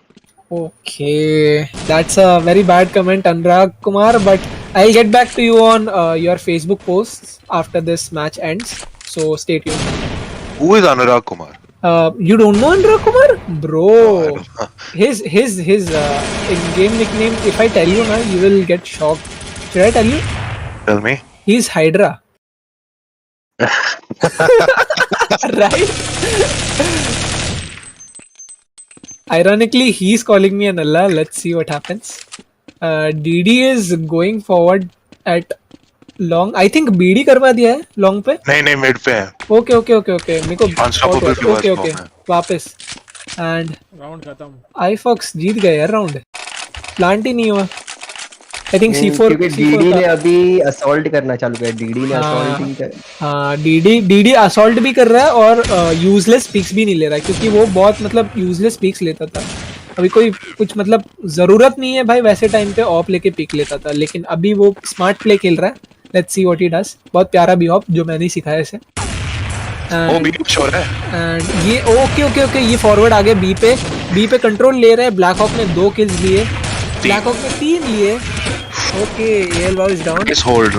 Okay, that's a very bad comment, Anurag Kumar, but I'll get back to you on your Facebook posts after this match ends. So stay tuned. Who is Anurag Kumar? You don't know Anurag Kumar, bro? I don't know. His in-game nickname. If I tell you now, you will get shocked. Should I tell you? Tell me. He's Hydra. Right? Ironically, he's calling me an Allah. Let's see what happens. DD is going forward at long. I think BD करवा दिया है long पे. नहीं mid पे है. Okay. मेरे को Unstoppable के पास okay. form है. वापस. And राउंड खत्म. iFox जीत गए यार राउंड. प्लांट ही नहीं हुआ. I think C4 क्योंकि डीडी ने अभी असॉल्ट करना चालू किया. डीडी ने असॉल्टिंग कर. हाँ, डीडी असॉल्ट भी कर रहा है और यूजलेस पिक्स भी नहीं ले रहा है, क्योंकि वो बहुत मतलब यूजलेस पिक्स लेता था. अभी कोई कुछ मतलब जरूरत नहीं है भाई, वैसे टाइम पे ऑप लेके पिक लेता था, लेकिन अभी वो स्मार्ट प्ले खेल रहा है. Let's see what he does. बहुत प्यारा भी ऑप जो मैंने सिखाया इसे. वो बी श्योर है. एंड ये ओके ये फॉरवर्ड आगे बी पे कंट्रोल ले रहा है. ब्लैक हॉक ने 2 किल्स लिए, ब्लैक हॉक ने 3 लिए. Okay, L was is down. Nice hold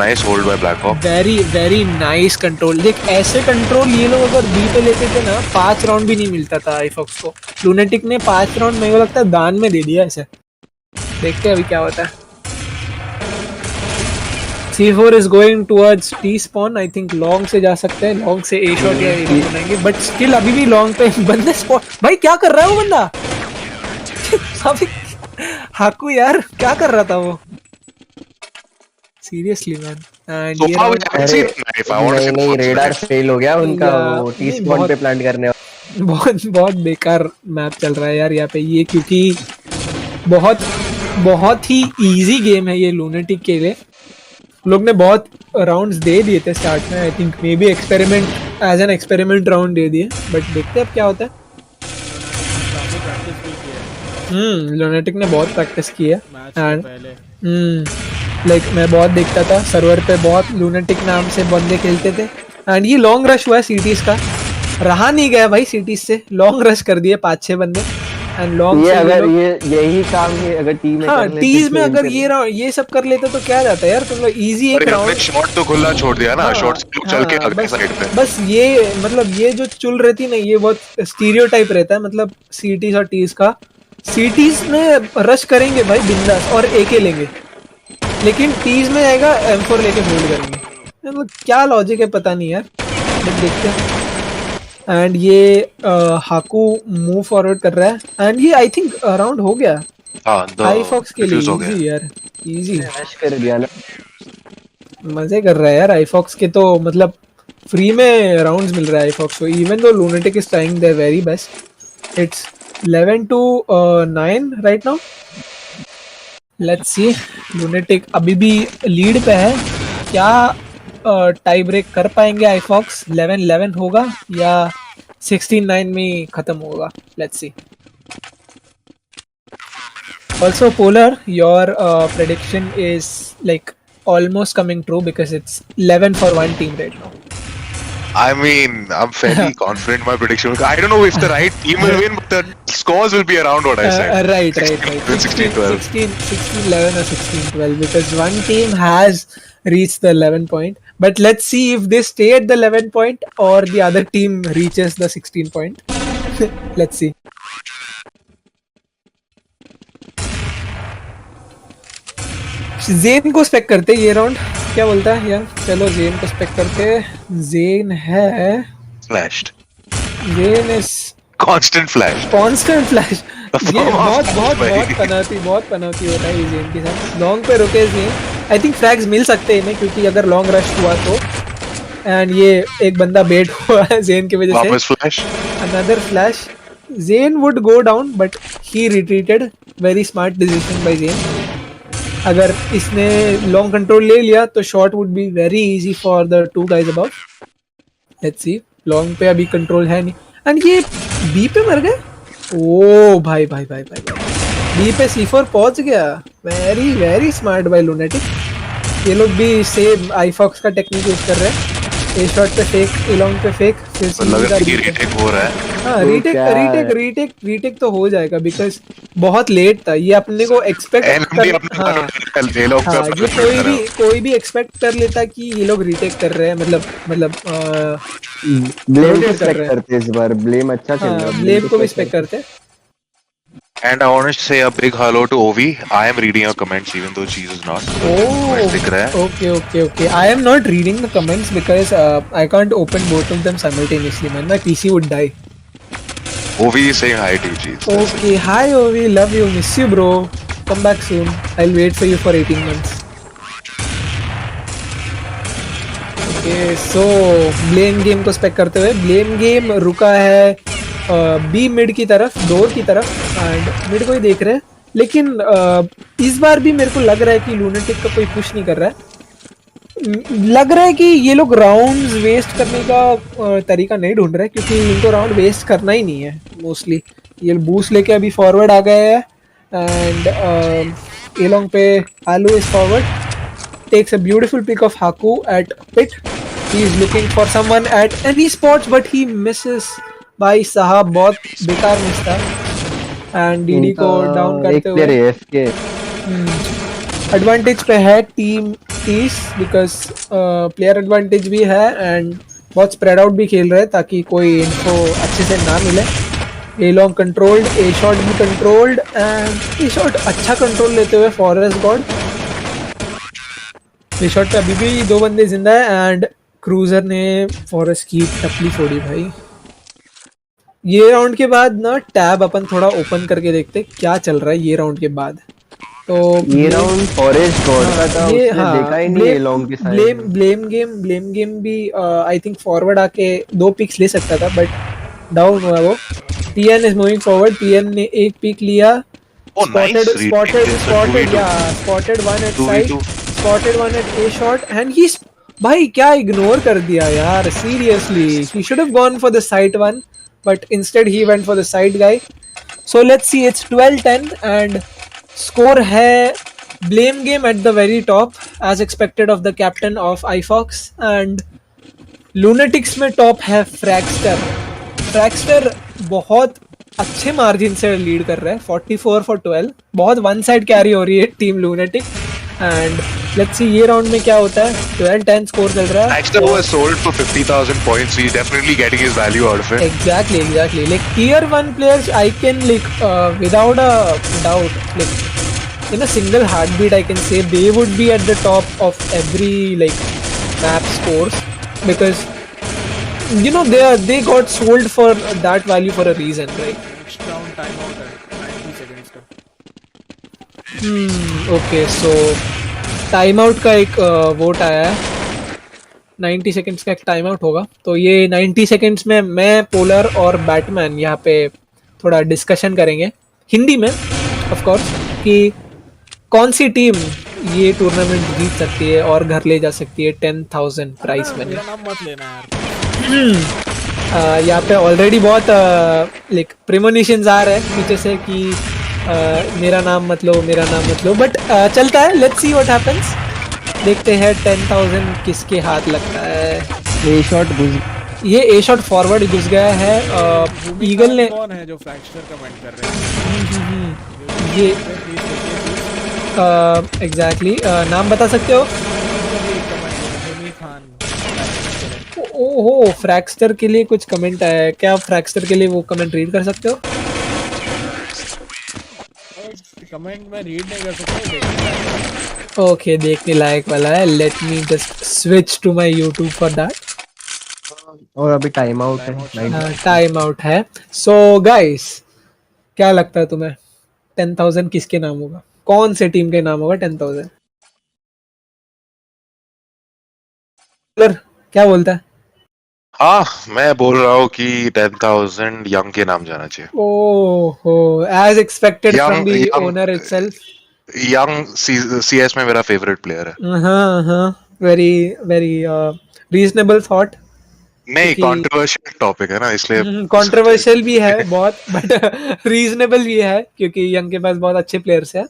by Black Hawk. Very nice control. देख ऐसे कंट्रोल ये लोग अगर बी पे लेते थे ना, 5 राउंड भी नहीं मिलता था आईफॉक्स को. लूनेटिक ने 5 राउंड मेरे को लगता है दान में दे दिया ऐसे। देखते हैं अभी क्या होता है। C4 is going towards T spawn. I think long से जा सकते हैं, लॉन्ग से A शॉट या A बनाएंगे, बट स्टिल अभी भी लॉन्ग पे बंदे स्पॉट। भाई क्या कर रहा है वो बंदा? अभी हाकू यार क्या कर रहा था वो? Seriously man. एंड ये नहीं रेडार फेल हो गया उनका, वो टी स्पॉन पे प्लांट करने वाला। बहुत बहुत बेकार मैप चल रहा है यार यहाँ पे ये, क्योंकि बहुत बहुत ही इजी गेम है ये लूनेटिक के लिए। लोग ने बहुत राउंड्स दे दिए थे स्टार्ट में, I think maybe experiment as an experiment round दे दिए, बट देखते हैं अब क्या होता है। लूनेटिक ने बहुत प्रैक्टिस की है एंड लाइक मैं बहुत देखता था सर्वर पे, बहुत लूनेटिक नाम से बंदे खेलते थे। एंड ये लॉन्ग रश हुआ है सिटीज का, रहा नहीं गया भाई सिटीज से, लॉन्ग रश कर दिए 5-6 बंदे। एंड लॉन्ग ये अगर ये यही काम है अगर टीम में कर लेते, टीज में अगर ये सब कर लेते तो क्या जाता है यार, तुम लोग इजी एक राउंड शॉट तो खुला छोड़ दिया ना, शॉट्स चल के अगले साइड पे। बस ये मतलब ये जो चुल रहती ना, ये बहुत स्टीरियोटाइप रहता है, मतलब सीटीज और टीज का। सीटीज में रश करेंगे भाई बिंदास और एके लेंगे, लेकिन टीज में आएगा M4 लेके होल्ड करेंगे। मतलब क्या लॉजिक है पता नहीं यार, बट देखते हैं। एंड ये हाकू मूव फॉरवर्ड कर रहा है एंड ये आई थिंक राउंड हो गया आई फॉक्स के लिए। इजी यार, इजी कर दिया ना, मजे कर रहा है यार आई फॉक्स के तो, मतलब फ्री में राउंड्स मिल रहा है आई फॉक्स को, even though lunatic is trying there very best. It's 11-9 right now. Let's see, lunatic अभी भी लीड पे है, क्या टाई ब्रेक कर पाएंगे आई फॉक्स? 11-11 होगा या 16-9 में खत्म होगा? Let's see. Also Polar, your prediction is like almost coming true because it's 11 for one team right now. I mean, I'm fairly confident my prediction. I don't know if the right team will win, but the scores will be around what I said. Right. 16-12. 16-11 or 16-12, because one team has reached the 11 point. But let's see if they stay at the 11 point or the other team reaches the 16 point. Let's see. जेन को spec करते ये round, क्या बोलता है यार? चलो जेन को spec करते। जेन है Flashed. Zen is Constant flash. Constant flash. ये बहुत पनौती होता है ये जेन के साथ। लॉन्ग पे रुके जेन, आई थिंक फ्रैग्स मिल सकते हैं इन्हें, क्योंकि अगर लॉन्ग रश हुआ तो। एंड ये एक बंदा बेट हुआ है जेन की वजह से। वापस flash. Another flash. Jen would go down but he retreated, very smart decision by Jen. अगर इसने लॉन्ग कंट्रोल ले लिया तो shot would be very easy for the two guys above. Let's see, long पे अभी कंट्रोल है नहीं। And ये बी पे मर गए। ओ भाई बी पे C4 पहुंच गया। Very very smart bye lunatic. ये लोग भी सेम आई फॉक्स का टेक्निक यूज कर रहे हैं, ए शॉट पे फेक, ए लॉन्ग पे फेक, फिर से लग रहा है कि रीटेक हो रहा है। हाँ, रीटेक तो हो जाएगा बिकॉज बहुत लेट था। ये अपने को एक्सपेक्ट ये कोई भी एक्सपेक्ट कर लेता कि ये लोग रीटेक कर रहे हैं, मतलब ब्लेम को स्पेक्ट करते इस बार, ब्लेम अच्छा खेल रहा है, ब्लेम को भी स्पेक्ट करते। And I want to say a big hello to Ovi. I am reading your comments even though Cheese is not. Okay. I am not reading the comments because I can't open both of them simultaneously, man. My PC would die. Ovi is saying hi to you, Cheese. Okay, hi Ovi, love you, miss you, bro. Come back soon. I'll wait for you for 18 months. Okay, so blame game को spec करते हुए, blame game रुका है B mid की तरफ, door की तरफ, and mid को ही देख रहे हैं। लेकिन इस बार भी मेरे को लग रहा है कि लूनेटिक का कोई पुश नहीं कर रहा है। लग रहा है कि ये लोग राउंड्स वेस्ट करने का तरीका नहीं ढूंढ रहे, क्योंकि इनको राउंड वेस्ट करना ही नहीं है मोस्टली। ये बूस्ट लेके अभी फॉरवर्ड आ गए हैं एंड ए लॉन्ग पे Aloo is forward, takes a beautiful pick off Haku at pit. He is looking for someone at any spots but he misses. भाई साहब बहुत बेकार मिस था। एंड डीडी को डाउन करते हुए एडवांटेज पे है टीम टीस, बिकॉज प्लेयर एडवांटेज भी है एंड बहुत स्प्रेड आउट भी खेल रहे हैं ताकि कोई इनको अच्छे से ना मिले। A long controlled, A shot भी कंट्रोल्ड एंड ए शॉट अच्छा कंट्रोल लेते हुए फॉरेस्ट गॉड। ए शॉट पे अभी भी 2 बंदे जिंदा है एंड क्रूजर ने फॉरेस्ट की टपली फोड़ी भाई। ये राउंड के बाद ना टैब अपन थोड़ा ओपन करके देखते क्या चल रहा है ये राउंड के बाद। तो ये राउंड फॉरेस्ट गॉड का था, ये उसने देखा ही नहीं ये लॉन्ग की साइड। ब्लेम गेम भी आई थिंक फॉरवर्ड आके 2 पिक्स ले सकता था बट डाउन हुआ वो। TN is moving forward, TN ने एक पिक लिया। Oh, nice retake. It's a 2v2. Spotted one at 2v2. Side, spotted one at a shot and he भाई क्या इग्नोर कर दिया यार, seriously he should have gone for the side one but instead he went for the side guy. So let's see, it's 12-10 and score hai blame game at the very top as expected of the captain of iFox and LunAtiCs में top है Fragster. Fragster बहुत अच्छे margin से lead कर रहा है 44-12, बहुत one side carry हो रही है team LunAtic and let's see ये राउंड में क्या होता है। 12-10 स्कोर चल रहा है। Baxter was sold for 50,000 points, so he's definitely getting his value out of it. Exactly. Like tier 1 players, I can like without a doubt, like in a single heartbeat, I can say they would be at the top of every like map scores because you know they got sold for that value for a reason, right? Next round time out है 90 seconds का। Okay so time out का एक vote आया है, 90 seconds का एक time out होगा। तो ये 90 सेकंड्स में मैं पोलर और बैटमैन यहाँ पे थोड़ा डिस्कशन करेंगे हिंदी में ऑफ कोर्स कि कौन सी टीम ये टूर्नामेंट जीत सकती है और घर ले जा सकती है 10,000 प्राइस मनी। मेरा नाम मत लेना यार। यहाँ पे ऑलरेडी बहुत लाइक प्रिमोनिशंस आ रहे हैं पीछे से कि मेरा नाम मत लो बट चलता है, लेट्स सी व्हाट हैपेंस। देखते हैं 10,000 किसके हाथ लगता है। ए शॉट घुस, ये ए शॉट फॉरवर्ड घुस गया है। ईगल ने कौन है जो फ्रैक्चर कमेंट कर रहे हैं? ये एग्जैक्टली नाम बता सकते हो? ओहो फ्रैक्स्टर के लिए कुछ कमेंट आया है क्या? फ्रैक्स्टर के लिए वो कमेंट रीड कर सकते हो? कमेंट में रीड नहीं कर सकता। ओके देखने लायक वाला है। Let me just switch to my YouTube for that. और अभी टाइम आउट है। टाइम आउट है। सो गाइस क्या लगता है तुम्हें 10,000 किसके नाम होगा? कौन से टीम के नाम होगा 10,000? क्या बोलता है? हाँ, मैं बोल रहा हूँ कि 10,000 यंग के नाम जाना चाहिए। ओहो as expected from the Young- owner itself. Young CS में मेरा फेवरेट प्लेयर है। हाँ वेरी वेरी रीजनेबल थॉट। नहीं, कंट्रोवर्शियल टॉपिक है ना, इसलिए कंट्रोवर्शियल भी है बहुत बट रीजनेबल भी है क्योंकि यंग के पास बहुत अच्छे प्लेयर्स हैं।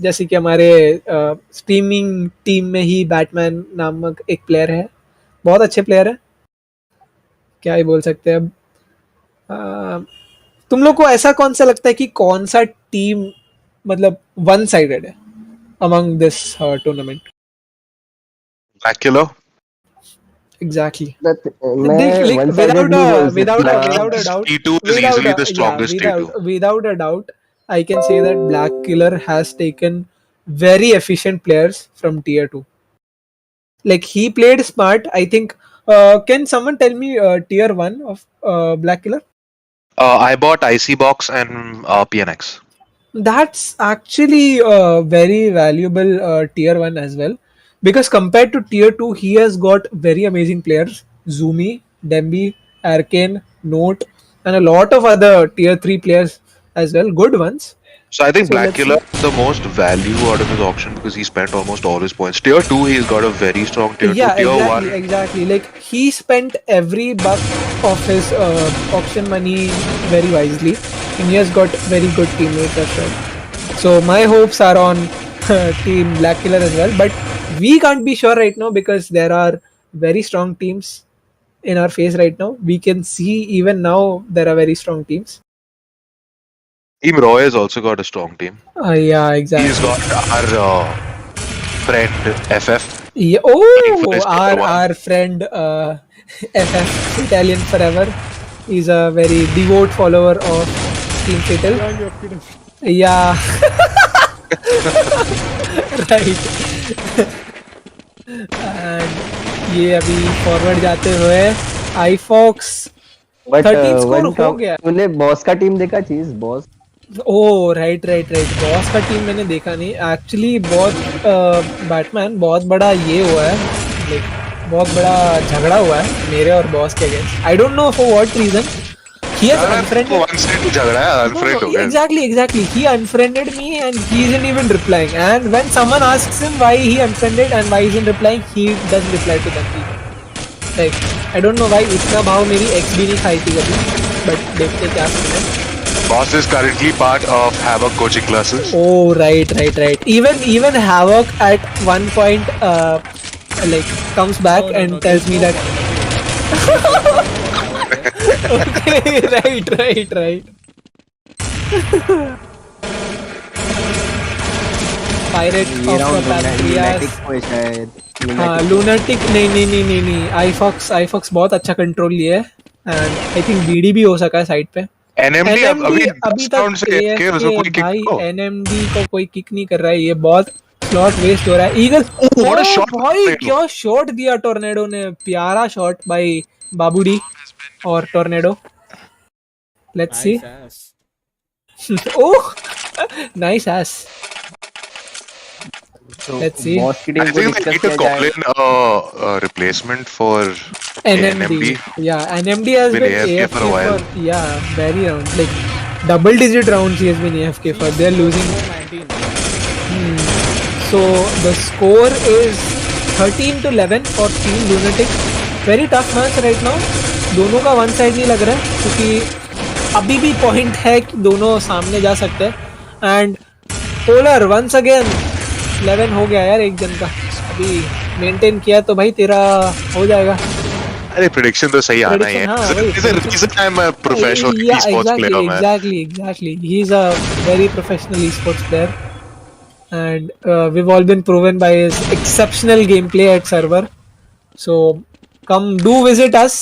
जैसे कि हमारे स्ट्रीमिंग टीम में ही बैटमैन नामक एक प्लेयर है, बहुत अच्छे प्लेयर है, क्या ही बोल सकते हैं अब। तुम लोग को ऐसा कौन सा लगता है कि कौन सा टीम मतलब वन साइडेड है among this tournament? Black killer. Exactly. मैं Without a doubt, T2 is easily the strongest T2. without a doubt, I can say that Black Killer has taken very efficient players from tier 2. Like he played smart. I think. Can someone tell me tier 1 of Black Killer? I bought IC box and PNX. That's actually very valuable tier 1 as well. Because compared to tier 2, he has got very amazing players. Zumi, Demby, Arcane, Note, and a lot of other tier 3 players as well. Good ones. So I think So Black let's Killer is the most value out of his auction because he spent almost all his points. Tier 2, he's got a very strong tier 2. Tier 1, Exactly. Like he spent every buck of his auction money very wisely, and he has got very good teammates as well. So my hopes are on team Black Killer as well, but we can't be sure right now because there are very strong teams in our face right now. We can see even now there are very strong teams. Team Roy has also got a strong team. Yeah, exactly. He's got our friend FF. Yeah. for Oh, his tier one. our friend FF Italian forever. He's a very devout follower of Team Fatal. Young FPW. Yeah. Right. And ये अभी forward जाते हुए iFox But 13 score one हो गया. तूने boss का team देखा चीज boss? Oh right right right. Boss का टीम मैंने देखा नहीं एक्चुअली. बहुत बैटमैन बहुत बड़ा ये हुआ है, लाइक बहुत बड़ा झगड़ा हुआ है मेरे और बॉस के against. I don't know for what reason. He has unfriended. One side झगड़ा है, unfriend हो गया. Exactly. He unfriended me and he isn't even replying. And when someone asks him why he unfriended and why he isn't replying, he doesn't reply to them either. Like I don't know why. इतना भाव मेरी ex भी नहीं खाई थी कभी. But देखते क्या करते हैं. Boss is currently part of Havoc coaching classes. Oh right. Even Havoc at one point like comes back and tells me that. Okay, right. Pirate of the Pancreas. हाँ, Lunatic नहीं. iFox बहुत अच्छा control लिया है. And I think BD भी हो सका है साइड पे. NMD अभी तक AFK उसको कोई kick भाई को. NMD को कोई किक नहीं कर रहा है. ये बहुत स्लॉट वेस्ट हो रहा है. ईगल what a shot भाई Tornado. क्या शॉट दिया टोर्नेडो ने. प्यारा शॉट बाय बाबूडी और tornado. Let's see. Nice ass. Oh, nice ass. So, Let's see. Boss की I टीम को think they discuss need to किया call जाए. in a replacement for NMD. Yeah, NMD has Been been AFK AFK for a while. yeah, very rounds. Like double digit rounds he has been AFK for. They're losing. 19. So the score is 13 to 11 for Team Lunatic. Very tough match right now. दोनों का one side नहीं लग रहा है क्योंकि अभी भी point है कि दोनों सामने जा सकते हैं. एंड पोलर वंस अगेन 11 हो गया यार एक जन का. अभी मेंटेन किया तो भाई तेरा हो जाएगा. अरे prediction तो सही आना ही है. Prediction, हाँ, There's a reason I'm a professional Yeah, esports player, man. exactly. He's a very professional esports player, and we've all been proven by his exceptional gameplay at server. So come do visit us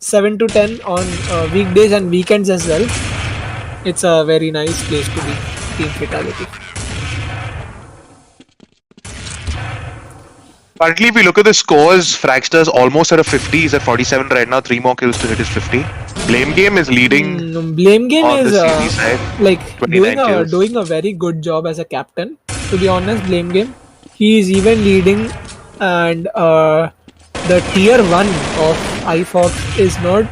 7 to 10 on weekdays and weekends as well. It's a very nice place to be. Team Fatality. Currently, if you look at the scores, Fragster's almost at a 50. He's at 47 right now. 3 more kills to hit his 50. Blame Game is leading. Blame Game on is the CD side. like 29 kills. doing a very good job as a captain. To be honest, Blame Game, he is even leading, and the tier 1 of iFox is not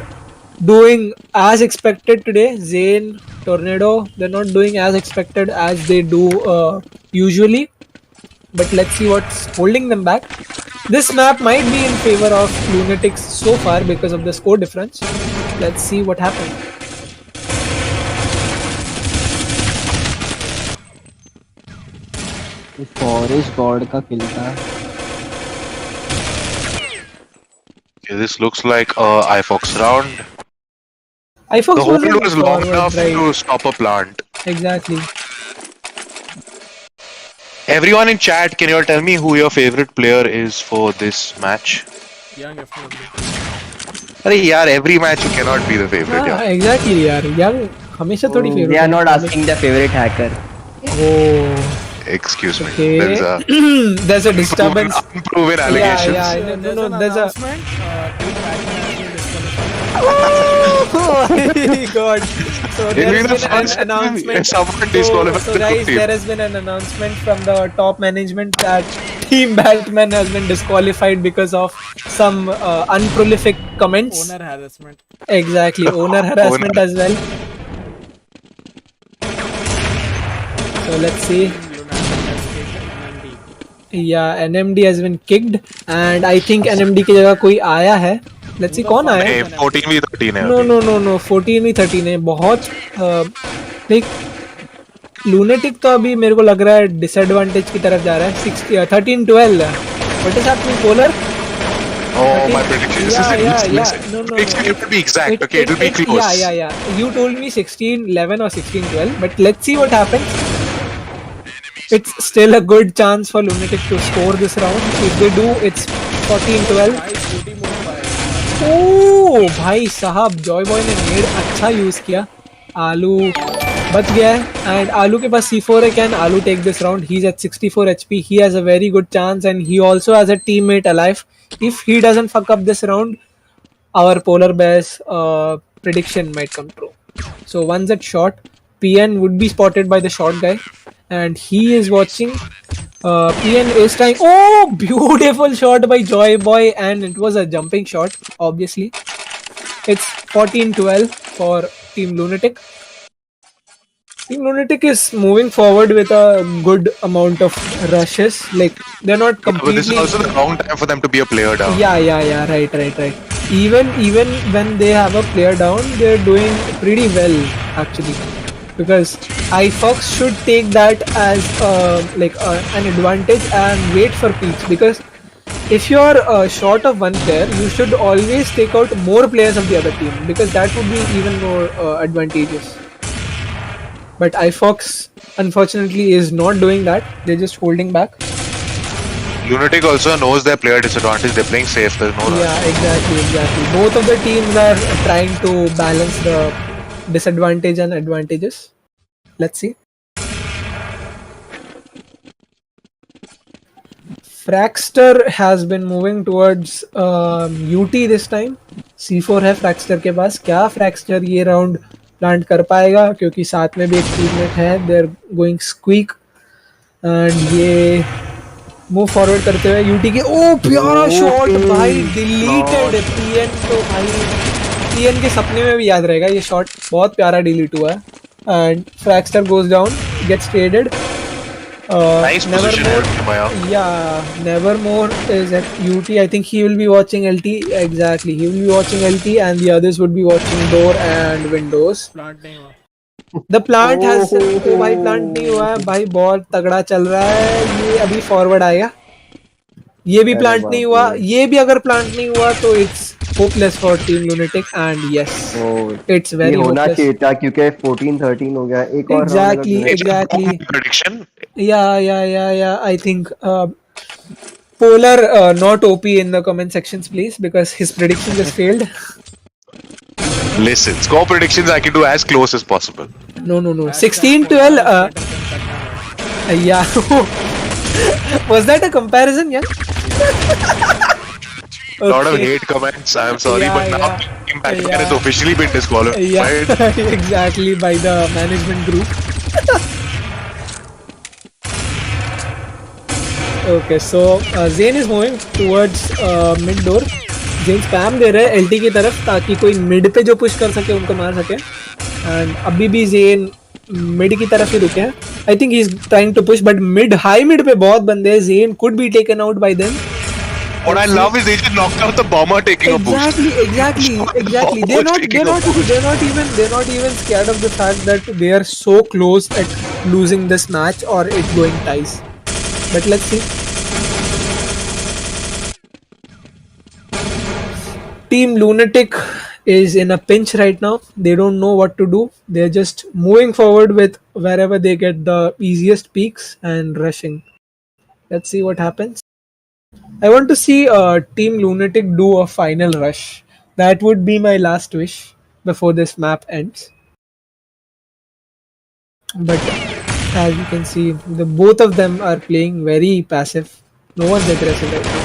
doing as expected today. Zane, Tornado, they're not doing as expected as they do usually. But let's see what's holding them back. This map might be in favor of Lunatics so far because of the score difference. Let's see what happens. Forest God का किल था. Okay, this looks like a iFox round. iFox The hold wasn't was long forward, enough right? to stop a plant. Exactly. Everyone in chat, can you all tell me who your favorite player is for this match? Young FPW. अरे यार, every match you cannot be the favorite. हाँ, यार. exactly यार हमेशा थोड़ी They favorite are not asking the favorite hacker. Oh, Excuse me. okay. There's a There's a disturbance. unproven allegations. Yeah. No, there's a. announcement. Team Batman has been disqualified. Oh my god. So It'll there be has the been an first time announcement. someone disqualified So the guys, team. there has been an announcement from the top management that Team Batman has been disqualified because of some unprolific comments. Owner harassment. Exactly, owner harassment as well. So let's see. Lunatic has taken NMD. Yeah, NMD has been kicked, and I think NMD की जगह कोई आया है. Let's see कौन आया है. 14 v 13 है. No. 14 भी 13 है. बहुत like Lunatic तो अभी मेरे को लग रहा है डिसएडवांटेज की तरफ जा रहा है. 13-12. What is happening, Polar? Oh, my prediction. This is Yeah. No. Prediction it will be exact. Okay, it will be close. Yeah. You told me 16-11 or 16-12, but let's see what happens. It's still a good chance for Lunatic to score this round. If they do, it's 14-12. Guys, 40 more by ओ भाई साहब, Joy boy ने नेड अच्छा use किया. आलू बच गया है and आलू के पास C4 है. Can Aloo take this round? He is at 64 HP. He has a very good chance and he also has a teammate alive. If he doesn't fuck up this round, our polar bear's prediction might come true. So once that shot, PN would be spotted by the short guy, and he is watching. PN is trying. Oh, beautiful shot by Joy Boy, and it was a jumping shot. Obviously, it's 14-12 for Team Lunatic. Team Lunatic is moving forward with a good amount of rushes. Like they're not completely. But this is also the wrong time for them to be a player down. Yeah. Right. Even when they have a player down, they're doing pretty well actually. Because iFox should take that as an advantage and wait for peaks. Because if you're short of one player, you should always take out more players of the other team. Because that would be even more advantageous. But iFox unfortunately is not doing that. They're just holding back. Lunatic also knows their player disadvantage. They're playing safe. There's no rush. Yeah, exactly. Both of the teams are trying to balance the disadvantage and advantages. Let's see. Fraxter has been moving towards UT this time. C4 है Fraxter के पास. क्या Fraxter ये round plant कर पाएगा? क्योंकि साथ में भी एक टीममेट है. They're going squeak and ये मूव फॉरवर्ड करते हुए यूटी के. ओ प्यारा शॉट भाई, डिलीटेड. पीएन तो भाई पीएन के सपने में भी याद रहेगा ये शॉट. बहुत प्यारा डिलीट हुआ है. And Fraxter goes down, gets traded. Nice position, Maya. Yeah, Nevermore is at UT. I think he will be watching LT. Exactly, he will be watching LT and the others would be watching door and windows. Plant नहीं हुआ. The plant has. ओ भाई plant नहीं हुआ है भाई, बहुत तगड़ा चल रहा है. ये अभी फॉरवर्ड आएगा. ये भी प्लांट नहीं हुआ. ये भी अगर प्लांट नहीं हुआ तो it's hopeless for Team Lunatic. And yes, it's very होना hopeless. चाहिए था क्योंकि 14-13 हो गया. एक और Exactly. Prediction. Yeah. I think Polar not OP in the comment sections, please, because his prediction just failed. Listen, score predictions I can do as close as possible. No. 16-12. Yeah. Was that a comparison? Yeah. A lot of hate comments. I'm sorry, but now Impact has officially been disqualified. Yeah, exactly, by the management group. Okay, so Zayn is moving towards mid door. Zayn spam दे रहे हैं LT की तरफ ताकि कोई mid पे जो push कर सके उनको मार सके. And अभी भी Zayn mid की तरफ ही रुके हैं. I think he's trying to push, but high mid पे बहुत बंदे हैं. Zayn could be taken out by them. What I love is they just knocked out the bomber taking a boost. Exactly. They're not even scared of the fact that they are so close at losing this match or it going ties. But let's see. Team Lunatic is in a pinch right now. They don't know what to do. They're just moving forward with wherever they get the easiest peaks and rushing. Let's see what happens. I want to see Team Lunatic do a final rush. That would be my last wish before this map ends. But as you can see, both of them are playing very passive. No one's aggressive right now.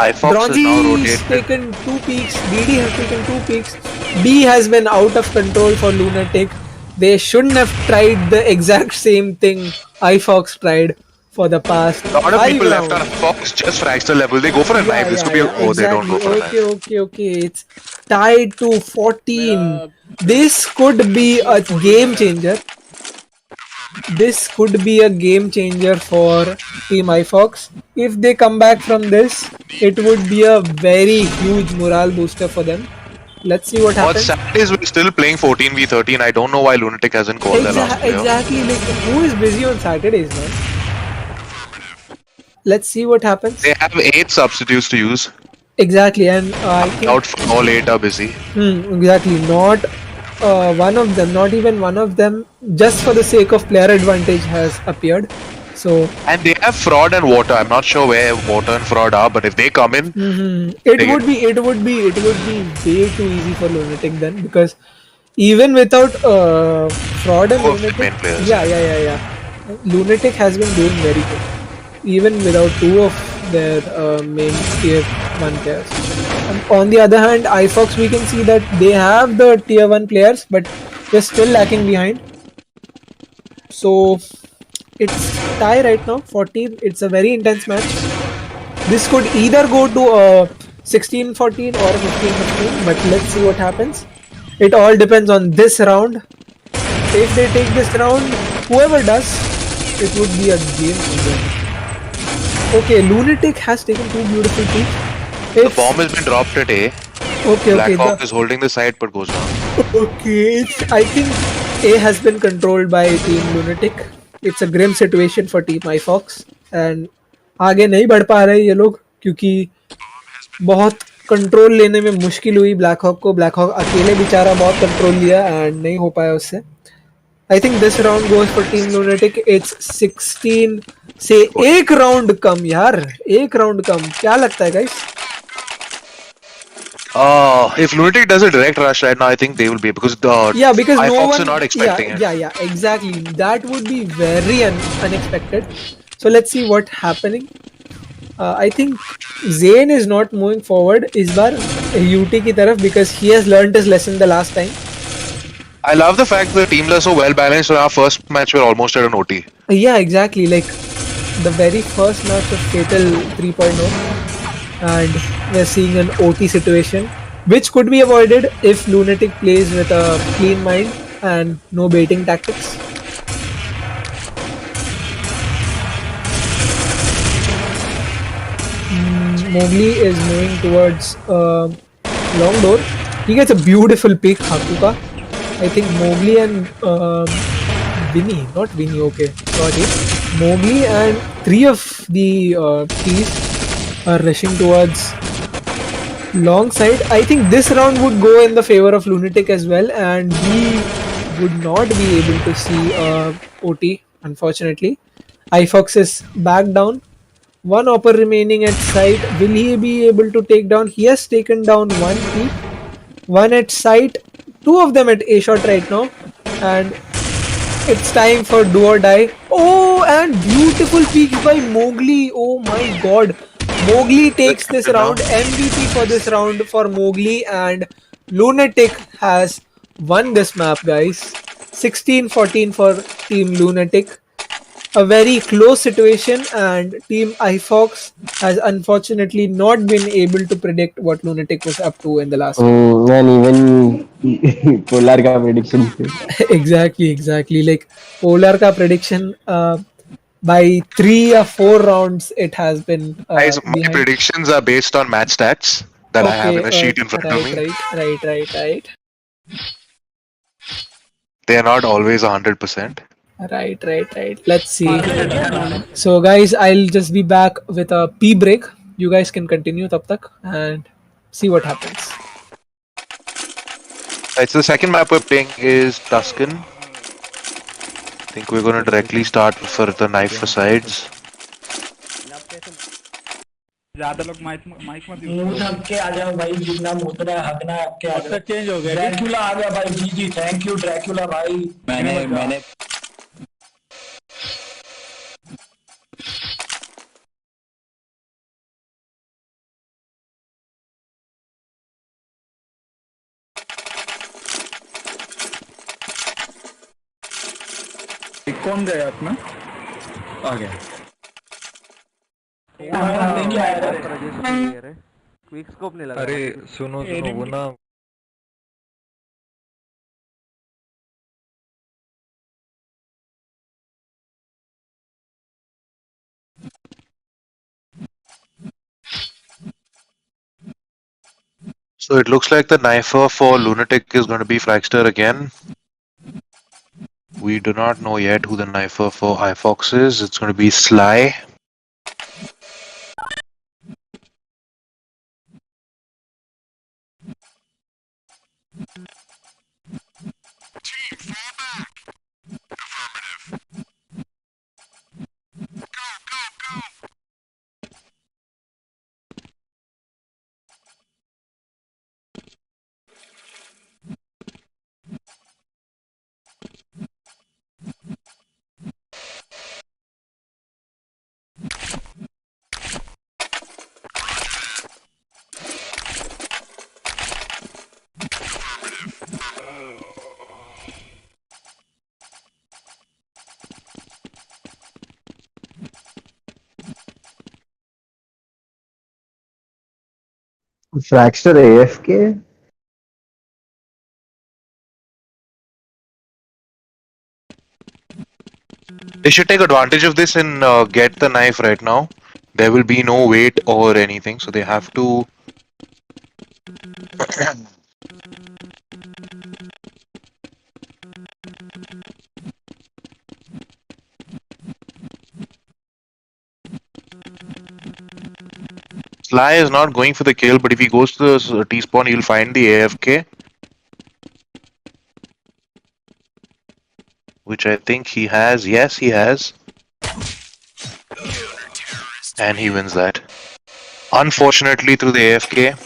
iFox is now Bronzy rotated. has taken 2 peaks. DD has taken 2 peaks. B has been out of control for Lunatic. They shouldn't have tried the exact same thing iFox tried for the past. A lot of 5 people rounds. left on Fox just Fraxter level. They go for a knife. This could be a. Oh, exactly. they don't go for a knife. Okay. It's tied to 14. This could be a game changer. This could be a game changer for Team iFox. If they come back from this, it would be a very huge morale booster for them. Let's see what happens. What's sad is we're still playing 14v13. I don't know why Lunatic hasn't called their last player. Exactly. Like, who is busy on Saturdays, man? Let's see what happens. They have 8 substitutes to use. Exactly, and I think Out for all 8 are busy. exactly. Not one of them, not even one of them, just for the sake of player advantage has appeared. So And they have fraud and water. I'm not sure where water and fraud are, but if they come in, it they would get be way too easy for Lunatic then, because even without fraud and two of the Lunatic, main players. yeah, Lunatic has been doing very good even without two of their main tier 1 players. On the other hand, iFox, we can see that they have the tier 1 players, but they're still lacking behind. So it's tie right now, 14. It's a very intense match. This could either go to a 16-14 or a 15-15, but let's see what happens. It all depends on this round. If they take this round, whoever does, it would be a game changer. Okay, Lunatic has taken two beautiful peaks. The bomb has been dropped at A. Okay, Blackhawk is holding the side but goes down. Okay, I think A has been controlled by Team Lunatic. It's a grim situation for Team iFox and आगे नहीं बढ़ पा रहे ये लोग क्योंकि बहुत control लेने में मुश्किल हुई ब्लैक हॉक को. ब्लैक हॉक अकेले बेचारा बहुत कंट्रोल लिया एंड नहीं हो पाया उससे. I think this round goes for team lunatic. It's 16 से एक राउंड कम यार, एक राउंड कम. क्या लगता है guys? If Lunatic does a direct rush right now, I think they will be because because no iFox one are not expecting it. Yeah, exactly. That would be very unexpected. So let's see what happening. I think Zayn is not moving forward इस बार UT की तरफ because he has learned his lesson the last time. I love the fact that the teams are so well balanced. So our first match we're almost at an OT. Yeah, exactly. Like the very first match of Fatal 3.0, and we're seeing an OT situation, which could be avoided if Lunatic plays with a clean mind and no baiting tactics. Mowgli is moving towards long door. He gets a beautiful pick, Hakuka. I think Mowgli and Vinny, not Vinny, okay, sorry. Mowgli and three of the T's are rushing towards long side. I think this round would go in the favor of Lunatic as well, and we would not be able to see OT, unfortunately. iFox is back down. One upper remaining at site. Will he be able to take down? He has taken down one peak, one at site, two of them at A shot right now, and it's time for do or die. Oh, and beautiful peak by Mowgli. Oh my god. Mowgli takes this round. MVP for this round for Mowgli, and Lunatic has won this map, guys. 16-14 for Team Lunatic. A very close situation, and Team iFox has unfortunately not been able to predict what Lunatic was up to in the last round. And even Polar ka prediction. Exactly. Like Polar ka prediction, by 3 or 4 rounds, it has been Guys, my behind. predictions are based on match stats that I have in a sheet in front of me. Right. They are not always 100%. Right. Let's see. So, guys, I'll just be back with a pee break. You guys can continue tab tak and see what happens. Right, so the second map we're playing is Tuscan. I think we're going to directly start for the knife for sides. ज्यादा लोग mic मत use मुंह थक के आ जाओ भाई, जितना मुतरा हकना के आ जाओ. चेंज हो गया. ड्रैकुला आ गया भाई. जी थैंक यू ड्रैकुला भाई. मैंने कौन गया अपना? आ गया. क्विक स्कोप नहीं लगा. अरे सुनो वो ना So it looks like the knifer for Lunatic is going to be Fragster again. We do not know yet who the knifer for iFox is. It's going to be Sly. Fracture AFK. They should take advantage of this and get the knife right now. There will be no wait or anything, so they have to. Sly is not going for the kill, but if he goes to the T-spawn, he'll find the AFK. Which I think he has. Yes, he has. And he wins that. Unfortunately, through the AFK.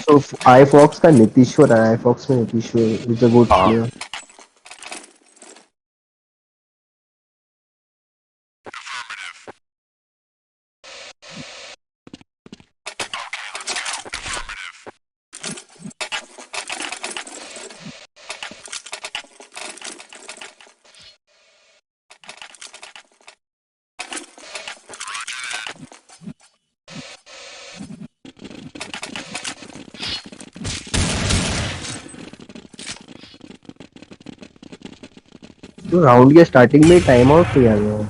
So iFox का नीतीश्वर है. iFox में Nitishwar is a good player. तो round के starting में time out किया गया.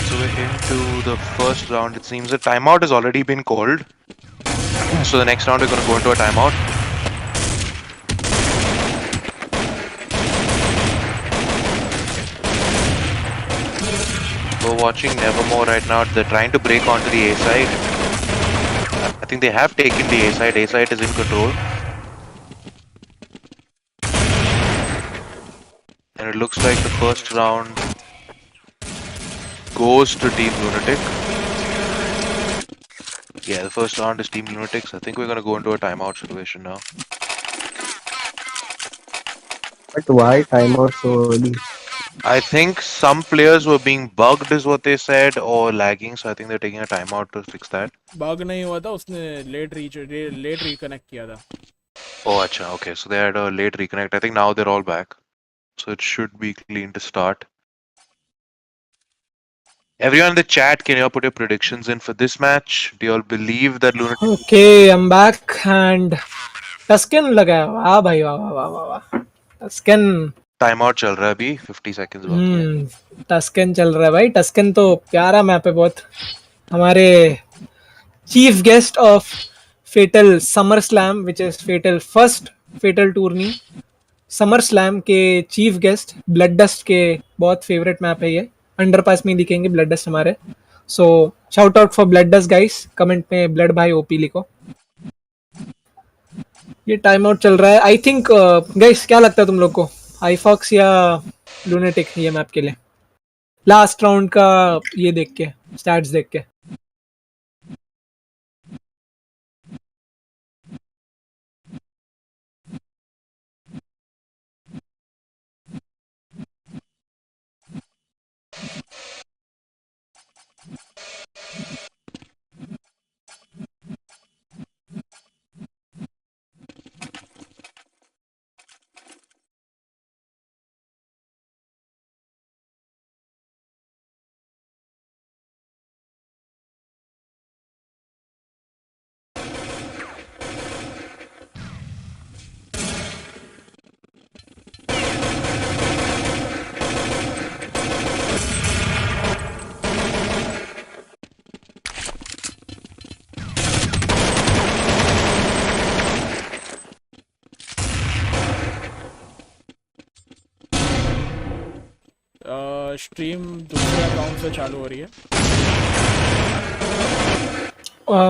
So we're into the first round. It seems a timeout has already been called. So the next round we're going to go into a timeout. We're watching Nevermore right now. They're trying to break onto the A side. I think they have taken the A side. A side is in control. And it looks like the first round goes to Team Lunatic. Yeah, the first round is Team Lunatics. I think we're gonna go into a timeout situation now. But why time out so early? I think some players were being bugged is what they said, or lagging, so I think they're taking a timeout to fix that. Bug नहीं हुआ था, उसने late reconnect किया था. Oh, acha, okay, so they had a late reconnect. I think now they're all back. So it should be clean to start. Everyone in the chat, can you all put your predictions in for this match? Do you all believe that Lunatic... Okay, I'm back and Tuscan लगाया. वाह भाई वाह वाह वाह वाह. Tuscan. Timeout चल रहा है अभी 50 seconds बाकी है. Tuscan चल रहा है भाई. Tuscan तो प्यारा मैप है बहुत. हमारे chief guest of Fatal Summer Slam which is Fatal first Fatal tourney Summer Slam के चीफ गेस्ट ब्लड डस्ट के बहुत फेवरेट मैप है ये. अंडरपास में दिखेंगे ब्लड डस्ट हमारे. So shout out for blood dust guys. Comment में blood भाई ओपी लिखो. ये टाइम आउट चल रहा है. आई थिंक गाइस क्या लगता है तुम लोग को, आईफॉक्स या लूनेटिक ये मैप के लिए लास्ट राउंड का ये देख के, स्टैट्स देख के? स्ट्रीम दूसरे अकाउंट से चालू हो रही है.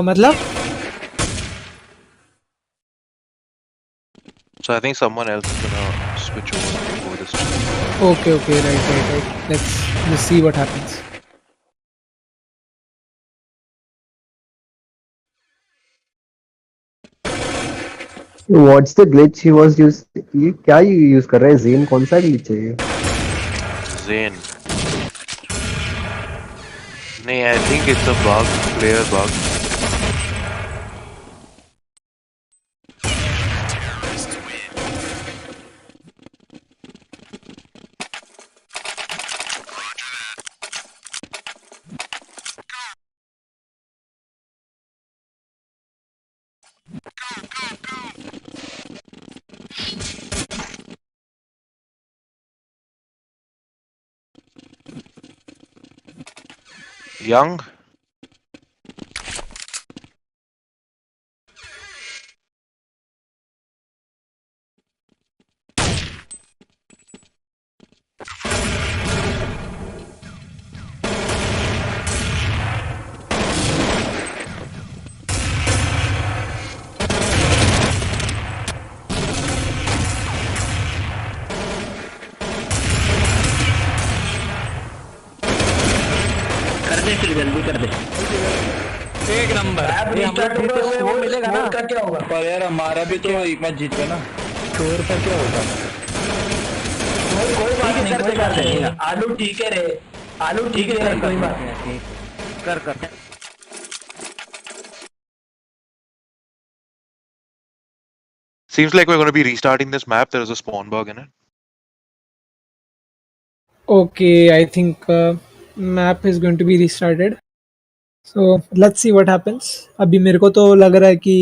मतलब So I think someone else is gonna switch over and take over this. Okay, right. Let's just see what happens. What's the glitch he was use? ये क्या यूज कर रहा है? Zane कौन सा glitch है ये? Zane. Nee, I think it's a bug, player bug. Young? कर दे फिर जल्दी कर दे एक नंबर ये हम लोग जीते हुए वो मिलेगा ना का क्या होगा? पर यार हमारा भी तो एक मैच जीत गया ना। स्कोर का क्या होगा कोई बात नहीं, कोई बात नहीं। चलेगा। आलू ठीक है रे, आलू ठीक है रे, कोई बात नहीं। कर Seems like we're gonna be restarting this map. There is a spawn bug in it. Okay, I think map is going to be restarted. So let's see what happens. अभी मेरे को तो लग रहा है कि